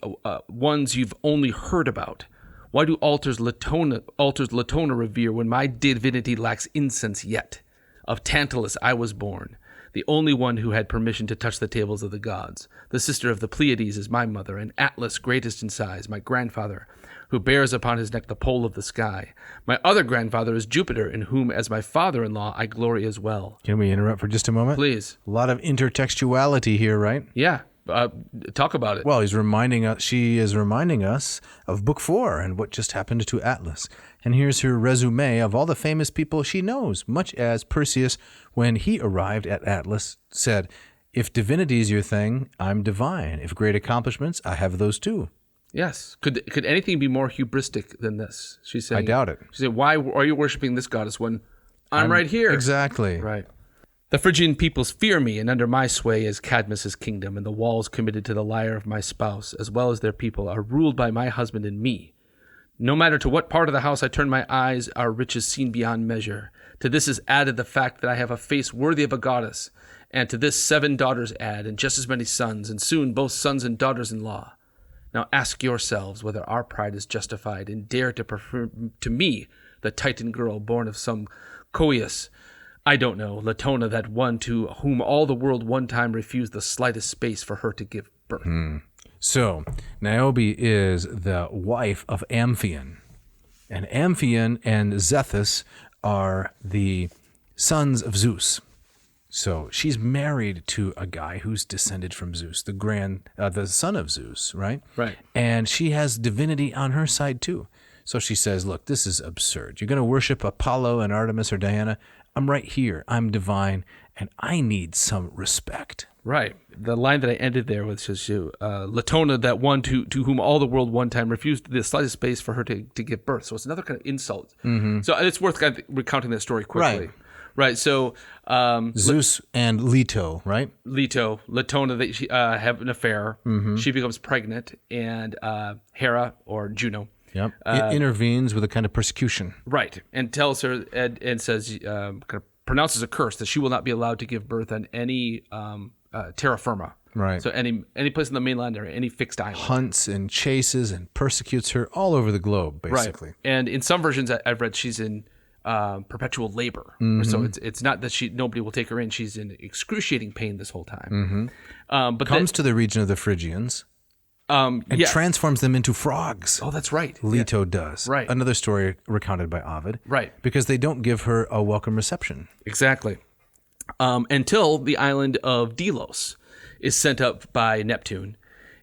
ones you've only heard about? Why do altars Latona revere when my divinity lacks incense yet? Of Tantalus I was born, the only one who had permission to touch the tables of the gods. The sister of the Pleiades is my mother, and Atlas, greatest in size, my grandfather, who bears upon his neck the pole of the sky. My other grandfather is Jupiter, in whom, as my father-in-law, I glory as well." Can we interrupt for just a moment? Please. A lot of intertextuality here, right? Yeah. Talk about it. Well, she is reminding us of Book 4 and what just happened to Atlas. And here's her resume of all the famous people she knows, much as Perseus, when he arrived at Atlas, said, "If divinity is your thing, I'm divine. If great accomplishments, I have those too." Yes. Could anything be more hubristic than this? She's saying, I doubt it. She said, "Why are you worshiping this goddess when I'm right here?" Exactly. Right. "The Phrygian peoples fear me, and under my sway is Cadmus's kingdom, and the walls committed to the lyre of my spouse, as well as their people, are ruled by my husband and me. No matter to what part of the house I turn my eyes, our riches seen beyond measure. To this is added the fact that I have a face worthy of a goddess, and to this 7 daughters add, and just as many sons, and soon both sons and daughters-in-law. Now ask yourselves whether our pride is justified, and dare to prefer to me, the Titan girl born of some Coeus, I don't know, Latona, that one to whom all the world one time refused the slightest space for her to give birth." So, Niobe is the wife of Amphion. And Amphion and Zethus are the sons of Zeus. So she's married to a guy who's descended from Zeus, the son of Zeus, right? Right. And she has divinity on her side too. So she says, "Look, this is absurd. You're going to worship Apollo and Artemis or Diana. I'm right here. I'm divine, and I need some respect." Right. The line that I ended there with says, "Latona, that one to whom all the world one time refused the slightest space for her to give birth." So it's another kind of insult. So it's worth kind of recounting that story quickly. Right. So Zeus and Leto, right? Latona, they have an affair. She becomes pregnant, and Hera or Juno. Yep. Intervenes with a kind of persecution. Right. And tells her and says, kind of pronounces a curse that she will not be allowed to give birth on any terra firma. Right. So any place in the mainland or any fixed island. Hunts and chases and persecutes her all over the globe, basically. Right. And in some versions I've read, she's in perpetual labor. So it's not that nobody will take her in. She's in excruciating pain this whole time. But Comes to the region of the Phrygians and transforms them into frogs. Oh, that's right. Leto does. Right. Another story recounted by Ovid. Right. Because they don't give her a welcome reception. Exactly. Until the island of Delos is sent up by Neptune,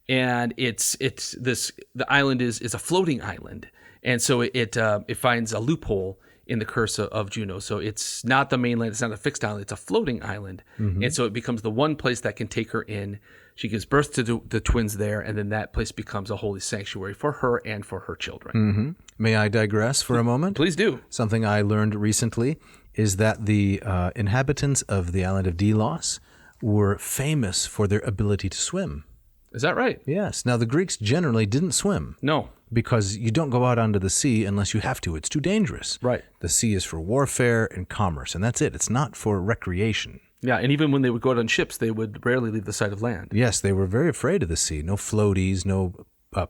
and the island is a floating island, and so it finds a loophole in the curse of Juno. So it's not the mainland, it's not a fixed island, it's a floating island, and so it becomes the one place that can take her in. She gives birth to the twins there, and then that place becomes a holy sanctuary for her and for her children. May I digress for a moment? Please do. Something I learned recently is that the inhabitants of the island of Delos were famous for their ability to swim. Is that right? Yes. Now, the Greeks generally didn't swim. No. Because you don't go out onto the sea unless you have to. It's too dangerous. Right. The sea is for warfare and commerce, and that's it. It's not for recreation. Yeah, and even when they would go out on ships, they would rarely leave the side of land. Yes, they were very afraid of the sea. No floaties, no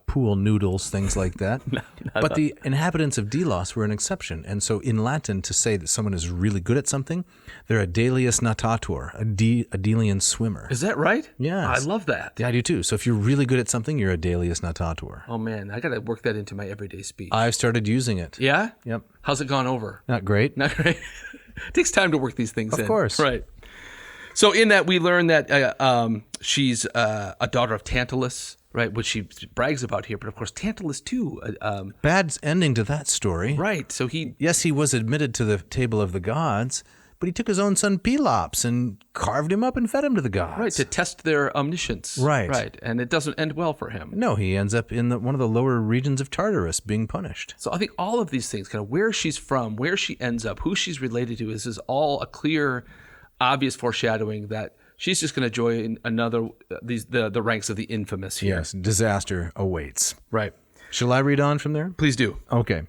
pool noodles, things like that. But the inhabitants of Delos were an exception. And so in Latin, to say that someone is really good at something, they're a Delius natator, a Delian swimmer. Is that right? Yes. I love that. Yeah, I do too. So if you're really good at something, you're a Delius natator. Oh, man, I got to work that into my everyday speech. I've started using it. Yeah? Yep. How's it gone over? Not great. Not great. It takes time to work these things in. Of course. Right. So in that, we learn that she's a daughter of Tantalus, right, which she brags about here. But of course, Tantalus too. Bad ending to that story. Right. So he was admitted to the table of the gods, but he took his own son Pelops and carved him up and fed him to the gods. Right, to test their omniscience. Right. Right. And it doesn't end well for him. No, he ends up in one of the lower regions of Tartarus being punished. So I think all of these things, kind of where she's from, where she ends up, who she's related to, is all a clear, obvious foreshadowing that she's just going to join another the ranks of the infamous here. Yes, disaster awaits. Right. Shall I read on from there? Please do. Okay.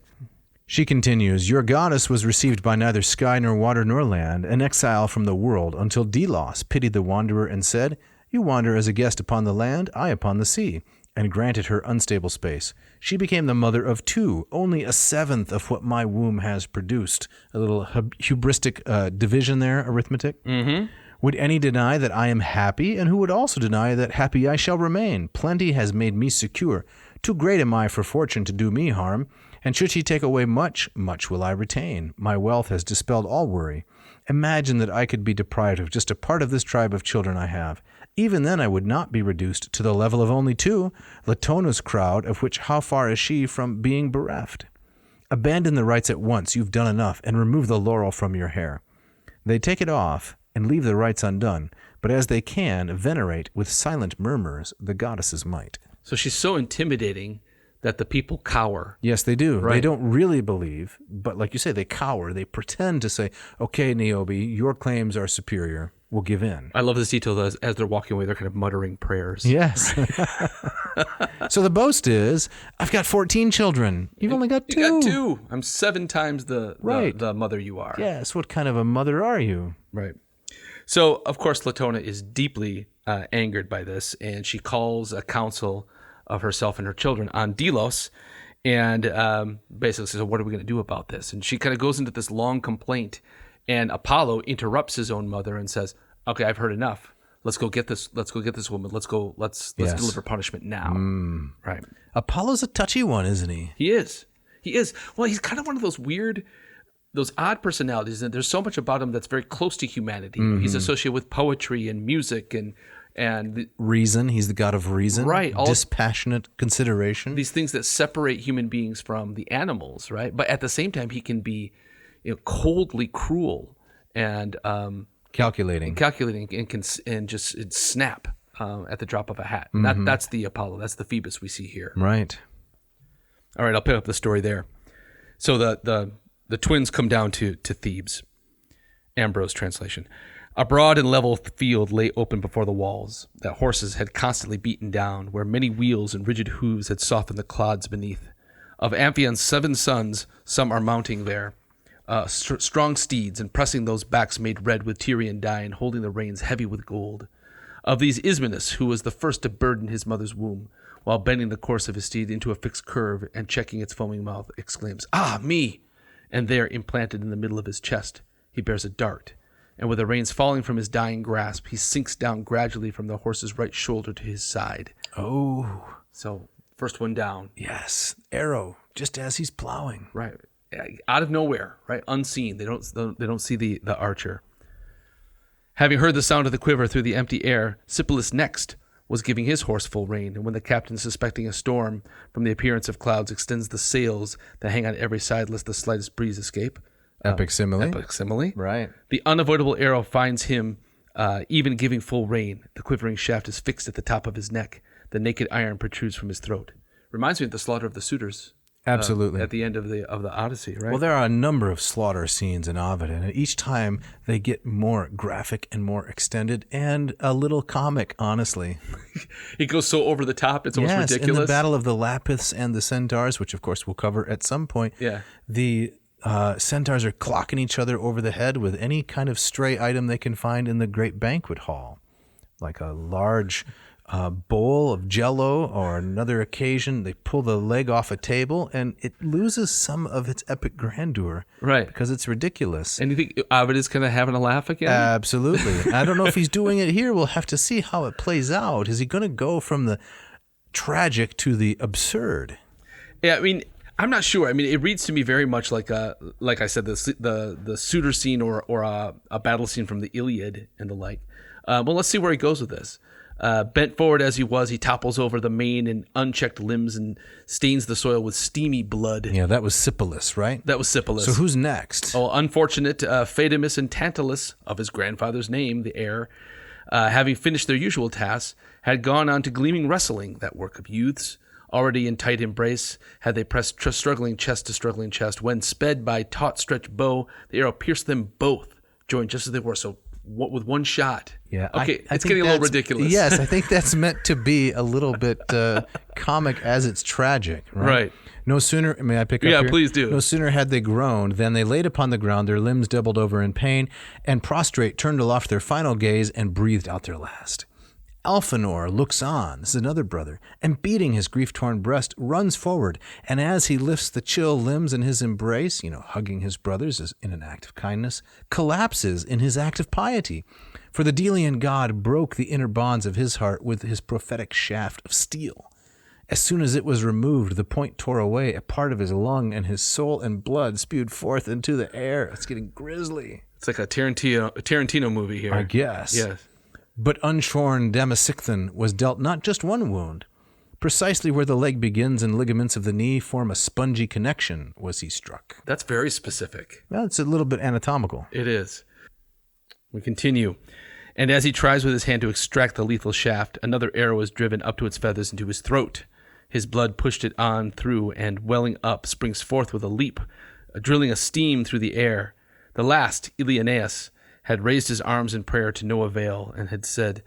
She continues, your goddess was received by neither sky nor water nor land, an exile from the world, until Delos pitied the wanderer and said, you wander as a guest upon the land, I upon the sea, and granted her unstable space. She became the mother of two, only a seventh of what my womb has produced. A little hubristic division there, arithmetic. Mm-hmm. Would any deny that I am happy, and who would also deny that happy I shall remain? Plenty has made me secure. Too great am I for fortune to do me harm, and should she take away much, much will I retain. My wealth has dispelled all worry. Imagine that I could be deprived of just a part of this tribe of children I have. Even then I would not be reduced to the level of only two, Latona's crowd, of which how far is she from being bereft? Abandon the rites at once, you've done enough, and remove the laurel from your hair. They take it off, and leave the rites undone, but as they can, venerate with silent murmurs the goddess's might. So she's so intimidating that the people cower. Yes, they do. Right. They don't really believe, but like you say, they cower. They pretend to say, okay, Niobe, your claims are superior. We'll give in. I love this detail as they're walking away, they're kind of muttering prayers. Yes. So the boast is, I've got 14 children. You've only got 2. You got 2. I'm 7 times the mother you are. Yes, what kind of a mother are you? Right. So, of course, Latona is deeply angered by this, and she calls a council of herself and her children on Delos, and basically says, what are we going to do about this? And she kind of goes into this long complaint, and Apollo interrupts his own mother and says, okay, I've heard enough. Let's go get this woman. Let's deliver punishment now. Right. Apollo's a touchy one, isn't he? He is. Well, he's kind of one of those weird, those odd personalities, and there's so much about him that's very close to humanity. Mm-hmm. He's associated with poetry and music and reason. He's the god of reason. Right. Dispassionate consideration. These things that separate human beings from the animals, right? But at the same time, he can be coldly cruel and calculating and just snap at the drop of a hat. Mm-hmm. That's the Apollo. That's the Phoebus we see here. Right. All right, I'll pick up the story there. So the twins come down to Thebes. Ambrose translation. A broad and level field lay open before the walls that horses had constantly beaten down, where many wheels and rigid hooves had softened the clods beneath. Of Amphion's 7 sons, some are mounting there, strong steeds, and pressing those backs made red with Tyrian dye and holding the reins heavy with gold. Of these Ismenus, who was the first to burden his mother's womb, while bending the course of his steed into a fixed curve and checking its foaming mouth, exclaims, "Ah, me! and there, implanted in the middle of his chest, he bears a dart. And with the reins falling from his dying grasp, he sinks down gradually from the horse's right shoulder to his side. Oh. So, first one down. Yes. Arrow, just as he's plowing. Right. Out of nowhere, right? Unseen. They don't see the archer. Having heard the sound of the quiver through the empty air, Sipylus next was giving his horse full rein, and when the captain, suspecting a storm from the appearance of clouds, extends the sails that hang on every side lest the slightest breeze escape. Epic simile. Epic simile. Right. The unavoidable arrow finds him even giving full rein. The quivering shaft is fixed at the top of his neck. The naked iron protrudes from his throat. Reminds me of the slaughter of the suitors. Absolutely. At the end of the Odyssey, right? Well, there are a number of slaughter scenes in Ovid, and each time they get more graphic and more extended and a little comic, honestly. It goes so over the top, it's almost yes, ridiculous. In the Battle of the Lapiths and the Centaurs, which of course we'll cover at some point, the centaurs are clocking each other over the head with any kind of stray item they can find in the great banquet hall, like a large bowl of Jell-O, or another occasion they pull the leg off a table and it loses some of its epic grandeur, right? Because it's ridiculous. And you think Ovid is kind of having a laugh again? Absolutely. I don't know if he's doing it here. We'll have to see how it plays out. Is he going to go from the tragic to the absurd? Yeah, I mean, I'm not sure. I mean, it reads to me very much like I said, the suitor scene or a battle scene from the Iliad and the like. Well, let's see where he goes with this. Bent forward as he was, he topples over the mane and unchecked limbs and stains the soil with steamy blood. Yeah, that was Sipylus, right? That was Sipylus. So who's next? Oh, unfortunate Phaedimus and Tantalus, of his grandfather's name, the heir, having finished their usual tasks, had gone on to gleaming wrestling, that work of youths. Already in tight embrace, had they pressed struggling chest to struggling chest, when sped by taut stretched bow, the arrow pierced them both, joined just as they were. So with one shot. Yeah. Okay, it's getting a little ridiculous. Yes, I think that's meant to be a little bit comic as it's tragic, right? Right. No sooner, may I pick up here? Yeah, please do. No sooner had they groaned than they laid upon the ground, their limbs doubled over in pain, and prostrate turned aloft their final gaze and breathed out their last. Alphanor looks on, this is another brother, and beating his grief-torn breast, runs forward, and as he lifts the chill limbs in his embrace, hugging his brothers as in an act of kindness, collapses in his act of piety. For the Delian god broke the inner bonds of his heart with his prophetic shaft of steel. As soon as it was removed, the point tore away a part of his lung, and his soul and blood spewed forth into the air. It's getting grisly. It's like a Tarantino movie here. I guess. Yes. But unshorn Damasichthon was dealt not just one wound. Precisely where the leg begins and ligaments of the knee form a spongy connection was he struck. That's very specific. Well, it's a little bit anatomical. It is. We continue. And as he tries with his hand to extract the lethal shaft, another arrow is driven up to its feathers into his throat. His blood pushed it on through, and welling up, springs forth with a leap, drilling a steam through the air. The last, Ilioneus, had raised his arms in prayer to no avail, and had said,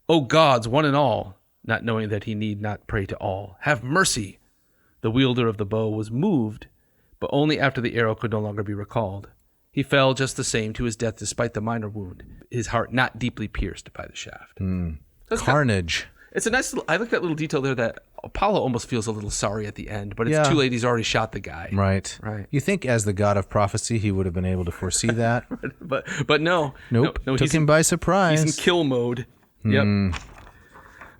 "O gods, one and all," not knowing that he need not pray to all, "have mercy." The wielder of the bow was moved, but only after the arrow could no longer be recalled. He fell just the same to his death despite the minor wound, his heart not deeply pierced by the shaft. Carnage. It's a nice little, I like that little detail there that Apollo almost feels a little sorry at the end, but it's too late, he's already shot the guy. Right. You think as the god of prophecy he would have been able to foresee that? but no. Nope. No, Took him by surprise. He's in kill mode. Yep.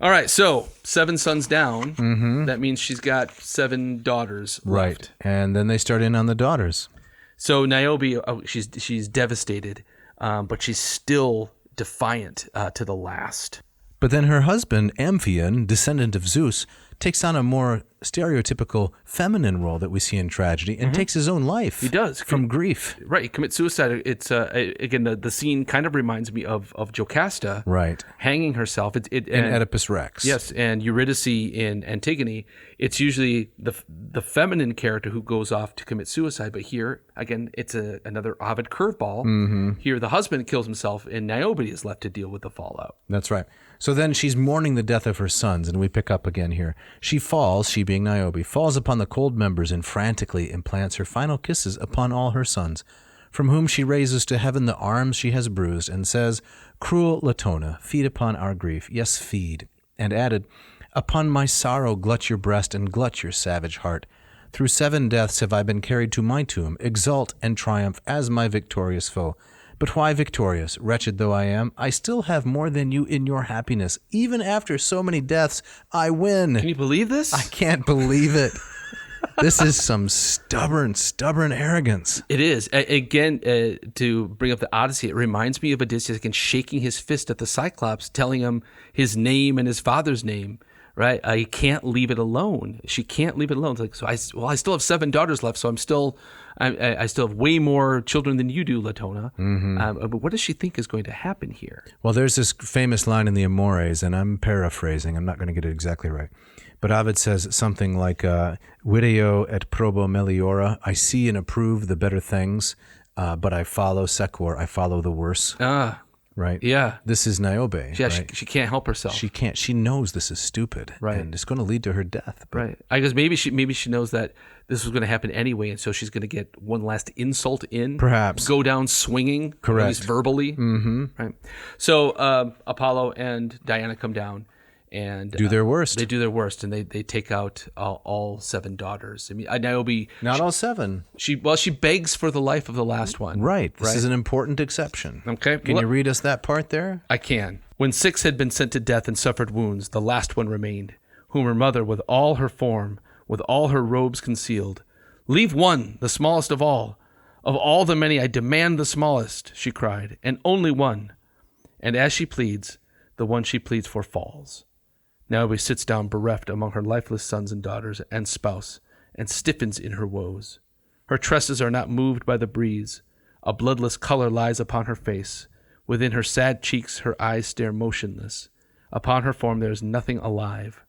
All right, so 7 sons down. Mm-hmm. That means she's got 7 daughters left. And then they start in on the daughters. So Niobe, she's devastated, but she's still defiant to the last. But then her husband, Amphion, descendant of Zeus, takes on a more stereotypical feminine role that we see in tragedy and takes his own life. He does. From grief. Right, he commits suicide. It's, again, the scene kind of reminds me of Jocasta. Right. Hanging herself. And Oedipus Rex. Yes, and Eurydice in Antigone. It's usually the feminine character who goes off to commit suicide, but here, again, it's another Ovid curveball. Mm-hmm. Here, the husband kills himself, and Niobe is left to deal with the fallout. That's right. So then she's mourning the death of her sons, and we pick up again here. She falls, she being Niobe, falls upon the cold members and frantically implants her final kisses upon all her sons, from whom she raises to heaven the arms she has bruised, and says, "Cruel Latona, feed upon our grief, yes, feed," and added, "Upon my sorrow glut your breast and glut your savage heart. Through 7 deaths have I been carried to my tomb. Exult and triumph as my victorious foe. But why victorious? Wretched though I am, I still have more than you in your happiness. Even after so many deaths, I win. Can you believe this? I can't believe it. This is some stubborn arrogance. It is. Again, to bring up the Odyssey, it reminds me of Odysseus again shaking his fist at the Cyclops, telling him his name and his father's name. Right? He can't leave it alone. She can't leave it alone. It's like, I still have 7 daughters left, so I still have way more children than you do, Latona. But what does she think is going to happen here? Well, there's this famous line in the Amores, and I'm paraphrasing. I'm not going to get it exactly right. But Ovid says something like, Video et probo meliora, I see and approve the better things, but I follow sequor, I follow the worse. Right? Yeah. This is Niobe. Yeah, right? she can't help herself. She can't. She knows this is stupid. Right. And it's going to lead to her death. But right. I guess maybe she knows that this was going to happen anyway, and so she's going to get one last insult in. Perhaps. Go down swinging. Correct. At least verbally. Mm-hmm. Right. So Apollo and Diana come down and do their worst. They do their worst, and they take out all 7 daughters. I mean, Niobe. Not all 7. She begs for the life of the last one. Right. This is an important exception. Okay. Can you read us that part there? I can. When 6 had been sent to death and suffered wounds, the last one remained, whom her mother, with all her form, with all her robes concealed. Leave one, the smallest of all. Of all the many, I demand the smallest, she cried, and only one. And as she pleads, the one she pleads for falls. Niobe sits down bereft among her lifeless sons and daughters and spouse, and stiffens in her woes. Her tresses are not moved by the breeze. A bloodless color lies upon her face. Within her sad cheeks her eyes stare motionless. Upon her form there is nothing alive.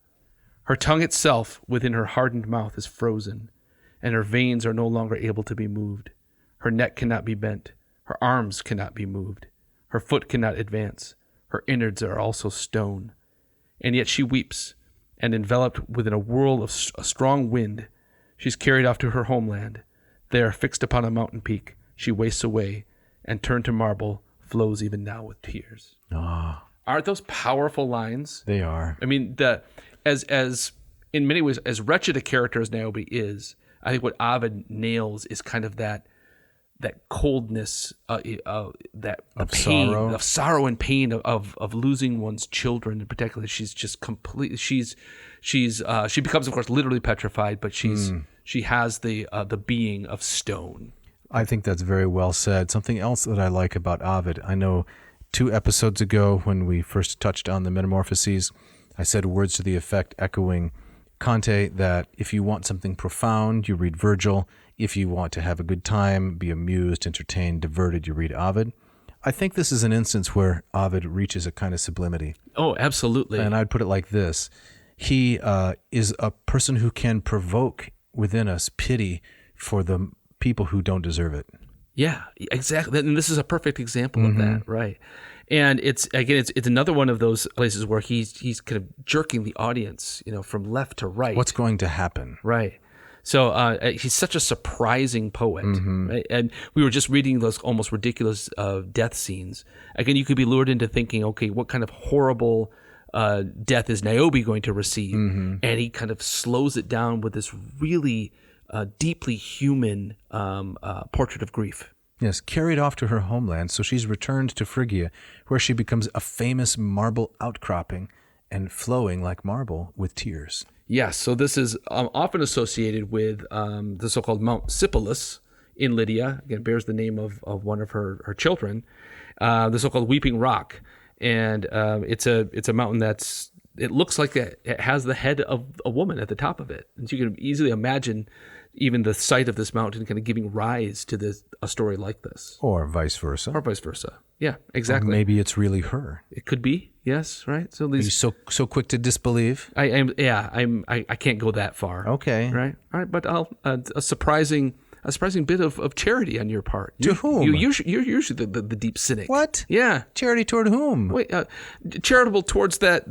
Her tongue itself within her hardened mouth is frozen, and her veins are no longer able to be moved. Her neck cannot be bent. Her arms cannot be moved. Her foot cannot advance. Her innards are also stone. And yet she weeps, and enveloped within a whirl of a strong wind, she's carried off to her homeland. There, fixed upon a mountain peak, she wastes away, and turned to marble, flows even now with tears. Aren't those powerful lines? They are. I mean, as in many ways, as wretched a character as Niobe is, I think what Ovid nails is kind of that coldness, that pain, sorrow. of sorrow and pain of losing one's children, and particularly she's just completely she becomes, of course, literally petrified, but she has the being of stone. I think that's very well said. Something else that I like about Ovid, I know 2 episodes ago when we first touched on the Metamorphoses, I said words to the effect echoing Conte that if you want something profound, you read Virgil. If you want to have a good time, be amused, entertained, diverted, you read Ovid. I think this is an instance where Ovid reaches a kind of sublimity. Oh, absolutely. And I'd put it like this. He is a person who can provoke within us pity for the people who don't deserve it. Yeah, exactly. And this is a perfect example of that, right? And it's another one of those places where he's kind of jerking the audience, from left to right. What's going to happen? Right. So he's such a surprising poet, right? And we were just reading those almost ridiculous death scenes. Again, you could be lured into thinking, okay, what kind of horrible death is Niobe going to receive? And he kind of slows it down with this really deeply human portrait of grief. Yes, carried off to her homeland, so she's returned to Phrygia, where she becomes a famous marble outcropping and flowing like marble with tears. Yes, so this is often associated with the so-called Mount Sipylus in Lydia. Again, it bears the name of one of her children, the so-called Weeping Rock. And it's a mountain it looks like it has the head of a woman at the top of it. And so you can easily imagine even the sight of this mountain kind of giving rise to a story like this. Or vice versa. Yeah, exactly. Or maybe it's really her. It could be, yes, right? So these, are you so quick to disbelieve? I can't go that far. Okay. Right? All right, but a surprising bit of charity on your part. To whom? You're usually the deep cynic. What? Yeah. Charity toward whom? Wait, charitable towards that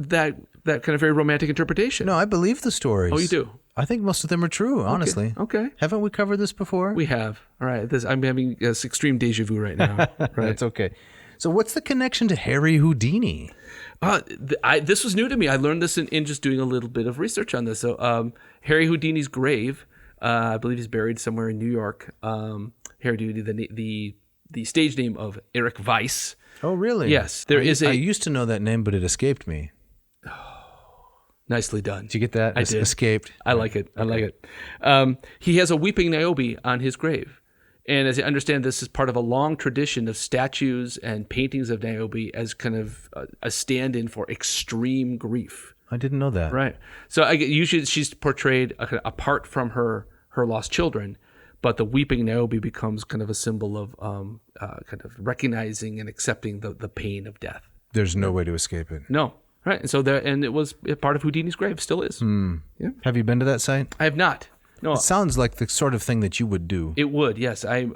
kind of very romantic interpretation. No, I believe the stories. Oh, you do? I think most of them are true, honestly. Okay. Haven't we covered this before? We have. All right. I'm having this extreme deja vu right now. Right. That's okay. So what's the connection to Harry Houdini? This was new to me. I learned this in just doing a little bit of research on this. So Harry Houdini's grave I believe he's buried somewhere in New York. Hairdo, the stage name of Eric Weiss. Oh, really? Yes, I used to know that name, but it escaped me. Nicely done. Did you get that? I did. Escaped. I like it. I like it. He has a weeping Niobe on his grave. And as I understand, this is part of a long tradition of statues and paintings of Niobe as kind of a stand-in for extreme grief. I didn't know that. Right. So usually she's portrayed apart from her lost children, but the weeping Niobe becomes kind of a symbol of kind of recognizing and accepting the pain of death. There's no way to escape it. No. Right. And so it was part of Houdini's grave, still is. Yeah. Have you been to that site? I have not. No. It sounds like the sort of thing that you would do. It would, yes. I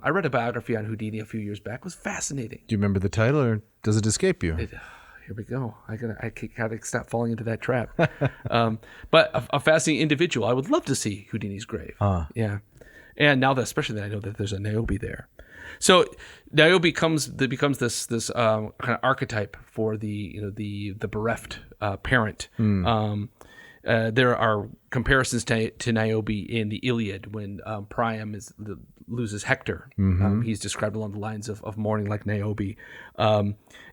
read a biography on Houdini a few years back. It was fascinating. Do you remember the title, or does it escape you? Here we go. I gotta stop falling into that trap. But a fascinating individual. I would love to see Houdini's grave. Yeah, and now especially that I know that there's a Niobe there. So Niobe becomes this kind of archetype for the bereft parent. There are comparisons to Niobe in the Iliad when Priam loses Hector. He's described along the lines of mourning like Niobe.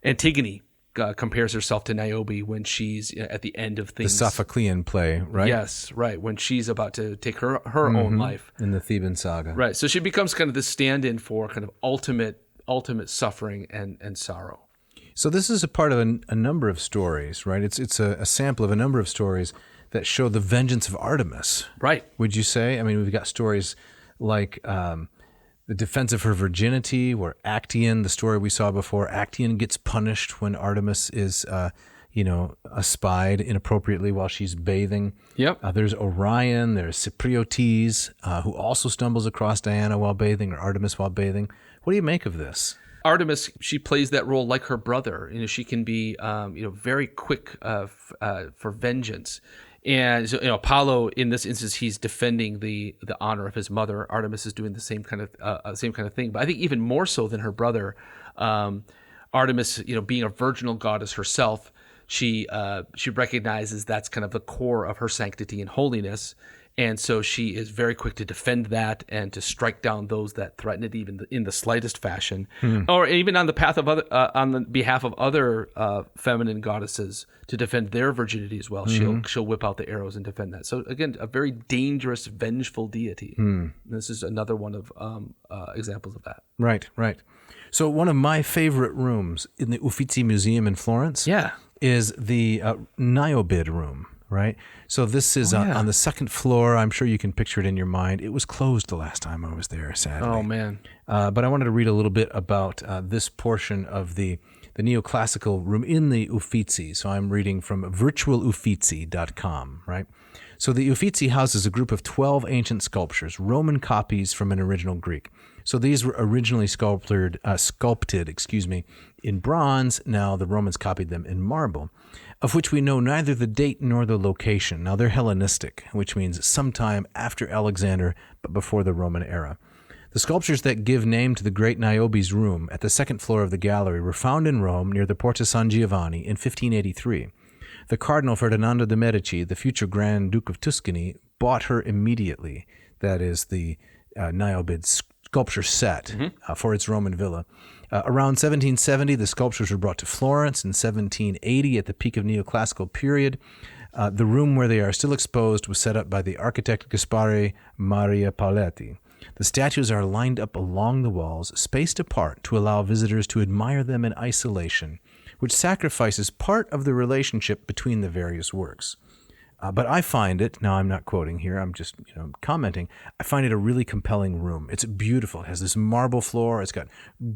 Antigone compares herself to Niobe when she's at the end of things. The Sophoclean play, right? Yes, right. When she's about to take her own life. In the Theban saga. Right. So she becomes kind of the stand-in for kind of ultimate suffering and sorrow. So this is a part of a number of stories, right? It's a sample of a number of stories that show the vengeance of Artemis. Right. Would you say? I mean, we've got stories like the defense of her virginity, where Actaeon, the story we saw before, Actaeon gets punished when Artemis is, espied inappropriately while she's bathing. Yep. There's Orion, there's Cypriotes, who also stumbles across Diana while bathing, or Artemis while bathing. What do you make of this? Artemis, she plays that role like her brother. She can be, very quick for vengeance. And so, Apollo, in this instance, he's defending the honor of his mother. Artemis is doing the same kind of thing. But I think even more so than her brother, Artemis, being a virginal goddess herself, she recognizes that's kind of the core of her sanctity and holiness. And so she is very quick to defend that and to strike down those that threaten it, even in the slightest fashion, or even on the behalf of other feminine goddesses to defend their virginity as well. She'll whip out the arrows and defend that. So again, a very dangerous, vengeful deity. This is another one of examples of that. Right. So one of my favorite rooms in the Uffizi Museum in Florence, is the Niobe room. Right. So this is on the second floor. I'm sure you can picture it in your mind. It was closed the last time I was there, sadly. Oh, man. But I wanted to read a little bit about this portion of the neoclassical room in the Uffizi. So I'm reading from virtualuffizi.com, right? So the Uffizi houses a group of 12 ancient sculptures, Roman copies from an original Greek. So these were originally sculpted, in bronze. Now the Romans copied them in marble, of which we know neither the date nor the location. Now they're Hellenistic, which means sometime after Alexander, but before the Roman era. The sculptures that give name to the great Niobe's room at the second floor of the gallery were found in Rome near the Porta San Giovanni in 1583. The Cardinal Ferdinando de' Medici, the future Grand Duke of Tuscany, bought her immediately. That is the Niobe sculpture set for its Roman villa. Around 1770, the sculptures were brought to Florence. In 1780, at the peak of neoclassical period, the room where they are still exposed was set up by the architect Gaspare Maria Paletti. The statues are lined up along the walls, spaced apart to allow visitors to admire them in isolation, which sacrifices part of the relationship between the various works. But I find it, now I'm not quoting here, I'm just commenting, I find it a really compelling room. It's beautiful. It has this marble floor. It's got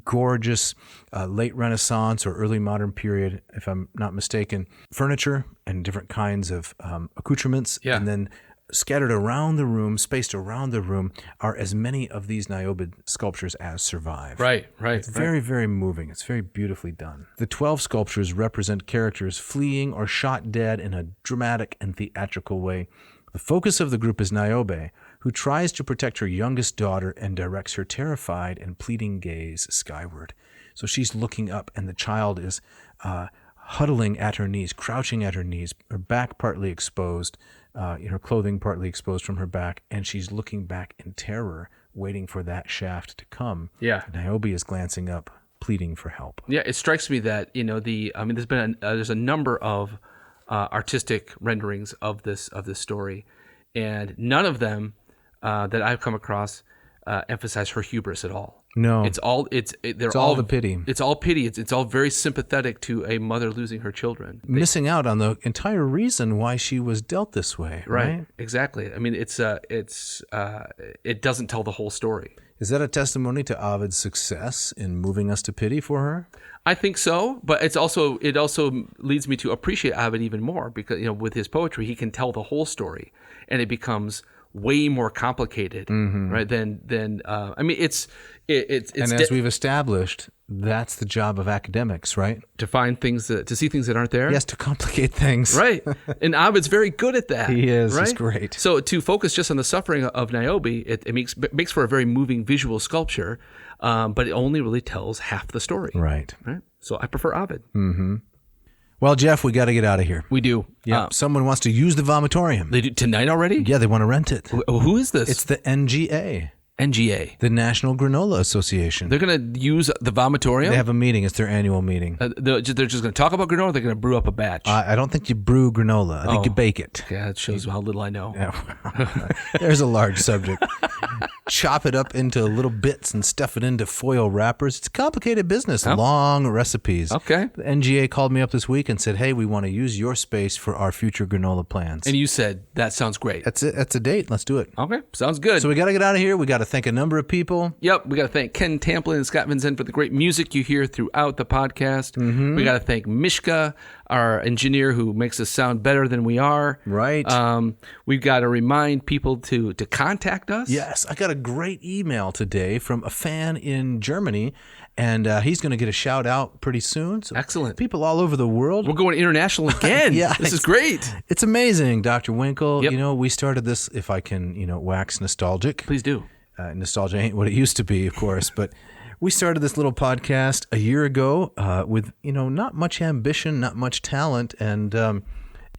gorgeous late Renaissance or early modern period, if I'm not mistaken, furniture and different kinds of accoutrements. Yeah. And then scattered around the room, spaced around the room, are as many of these Niobe sculptures as survive. Right. It's very, very moving. It's very beautifully done. The 12 sculptures represent characters fleeing or shot dead in a dramatic and theatrical way. The focus of the group is Niobe, who tries to protect her youngest daughter and directs her terrified and pleading gaze skyward. So she's looking up, and the child is huddling at her knees, crouching at her knees, her back partly exposed, her clothing partly exposed from her back, and she's looking back in terror, waiting for that shaft to come. Yeah. Niobe is glancing up, pleading for help. Yeah, it strikes me that there's a number of artistic renderings of this story, and none of them that I've come across emphasize her hubris at all. No, it's all the pity. It's all pity. It's all very sympathetic to a mother losing her children, missing out on the entire reason why she was dealt this way. Right? Exactly. I mean, it doesn't tell the whole story. Is that a testimony to Ovid's success in moving us to pity for her? I think so, but it also leads me to appreciate Ovid even more because with his poetry he can tell the whole story, and it becomes way more complicated, right? Than I mean, it's and as we've established, that's the job of academics, right? To find things to see things that aren't there. Yes, to complicate things, right? And Ovid's very good at that. He is. Right? He's great. So to focus just on the suffering of Niobe, it makes for a very moving visual sculpture, but it only really tells half the story. Right. So I prefer Ovid. Mm-hmm. Well, Jeff, we got to get out of here. We do. Yeah. Someone wants to use the Vomitorium. They do tonight already? Yeah, they want to rent it. Who is this? It's the NGA. NGA. The National Granola Association. They're going to use the Vomitorium? They have a meeting. It's their annual meeting. They're just going to talk about granola, or they're going to brew up a batch? I don't think you brew granola. I think you bake it. Yeah, that shows how little I know. Yeah. There's a large subject. Chop it up into little bits and stuff it into foil wrappers. It's a complicated business. Long recipes. Okay. The NGA called me up this week and said, hey, we want to use your space for our future granola plans. And you said, that sounds great. That's it. That's a date. Let's do it. Okay. Sounds good. So we got to get out of here. We got to thank a number of people. Yep. We got to thank Ken Tamplin and Scott Vincent for the great music you hear throughout the podcast. We got to thank Mishka, our engineer who makes us sound better than we are. Right. We've got to remind people to contact us. Yes. I got a great email today from a fan in Germany, and he's going to get a shout out pretty soon. So excellent. People all over the world. We're going international again. Yeah. This is great. It's amazing, Dr. Winkle. Yep. We started this, if I can, wax nostalgic. Please do. Nostalgia ain't what it used to be, of course, but we started this little podcast a year ago with, not much ambition, not much talent, and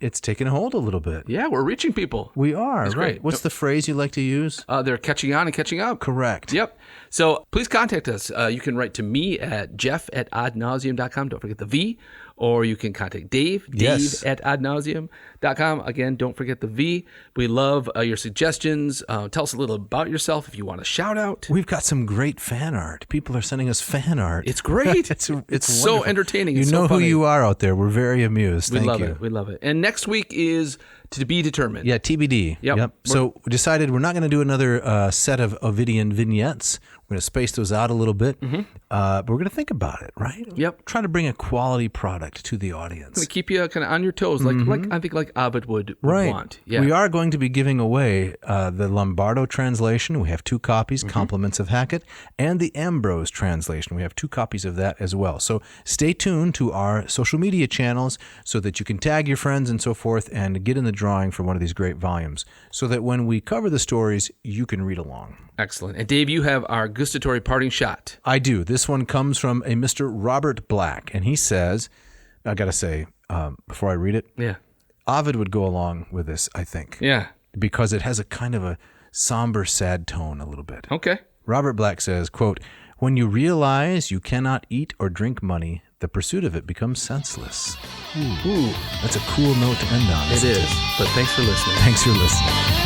it's taken a hold a little bit. Yeah, we're reaching people. We are, That's right. Great. What's the phrase you like to use? They're catching on and catching up. Correct. Yep. So please contact us. You can write to me at jeff@adnauseam.com. Don't forget the V. Or you can contact Dave at adnauseam.com. Again, don't forget the V. We love your suggestions. Tell us a little about yourself if you want a shout out. We've got some great fan art. People are sending us fan art. It's great. it's so entertaining. You know who you are out there. We're very amused. We love it. We love it. And next week is to be determined. Yeah, TBD. Yep. So we decided we're not going to do another set of Ovidian vignettes. We're going to space those out a little bit, but we're going to think about it, right? Yep. Try to bring a quality product to the audience. Going to keep you kind of on your toes, like I think like Ovid would right. want. Yeah. We are going to be giving away the Lombardo translation. We have 2 copies, Compliments of Hackett, and the Ambrose translation. We have 2 copies of that as well. So stay tuned to our social media channels so that you can tag your friends and so forth and get in the drawing for one of these great volumes so that when we cover the stories, you can read along. Excellent. And Dave, you have our gustatory parting shot. I do. This one comes from a Mr. Robert Black, and he says, I got to say, before I read it, Ovid would go along with this, I think. Yeah. Because it has a kind of a somber, sad tone a little bit. Okay. Robert Black says, quote, when you realize you cannot eat or drink money, the pursuit of it becomes senseless. Ooh. That's a cool note to end on. It is. But thanks for listening. Thanks for listening.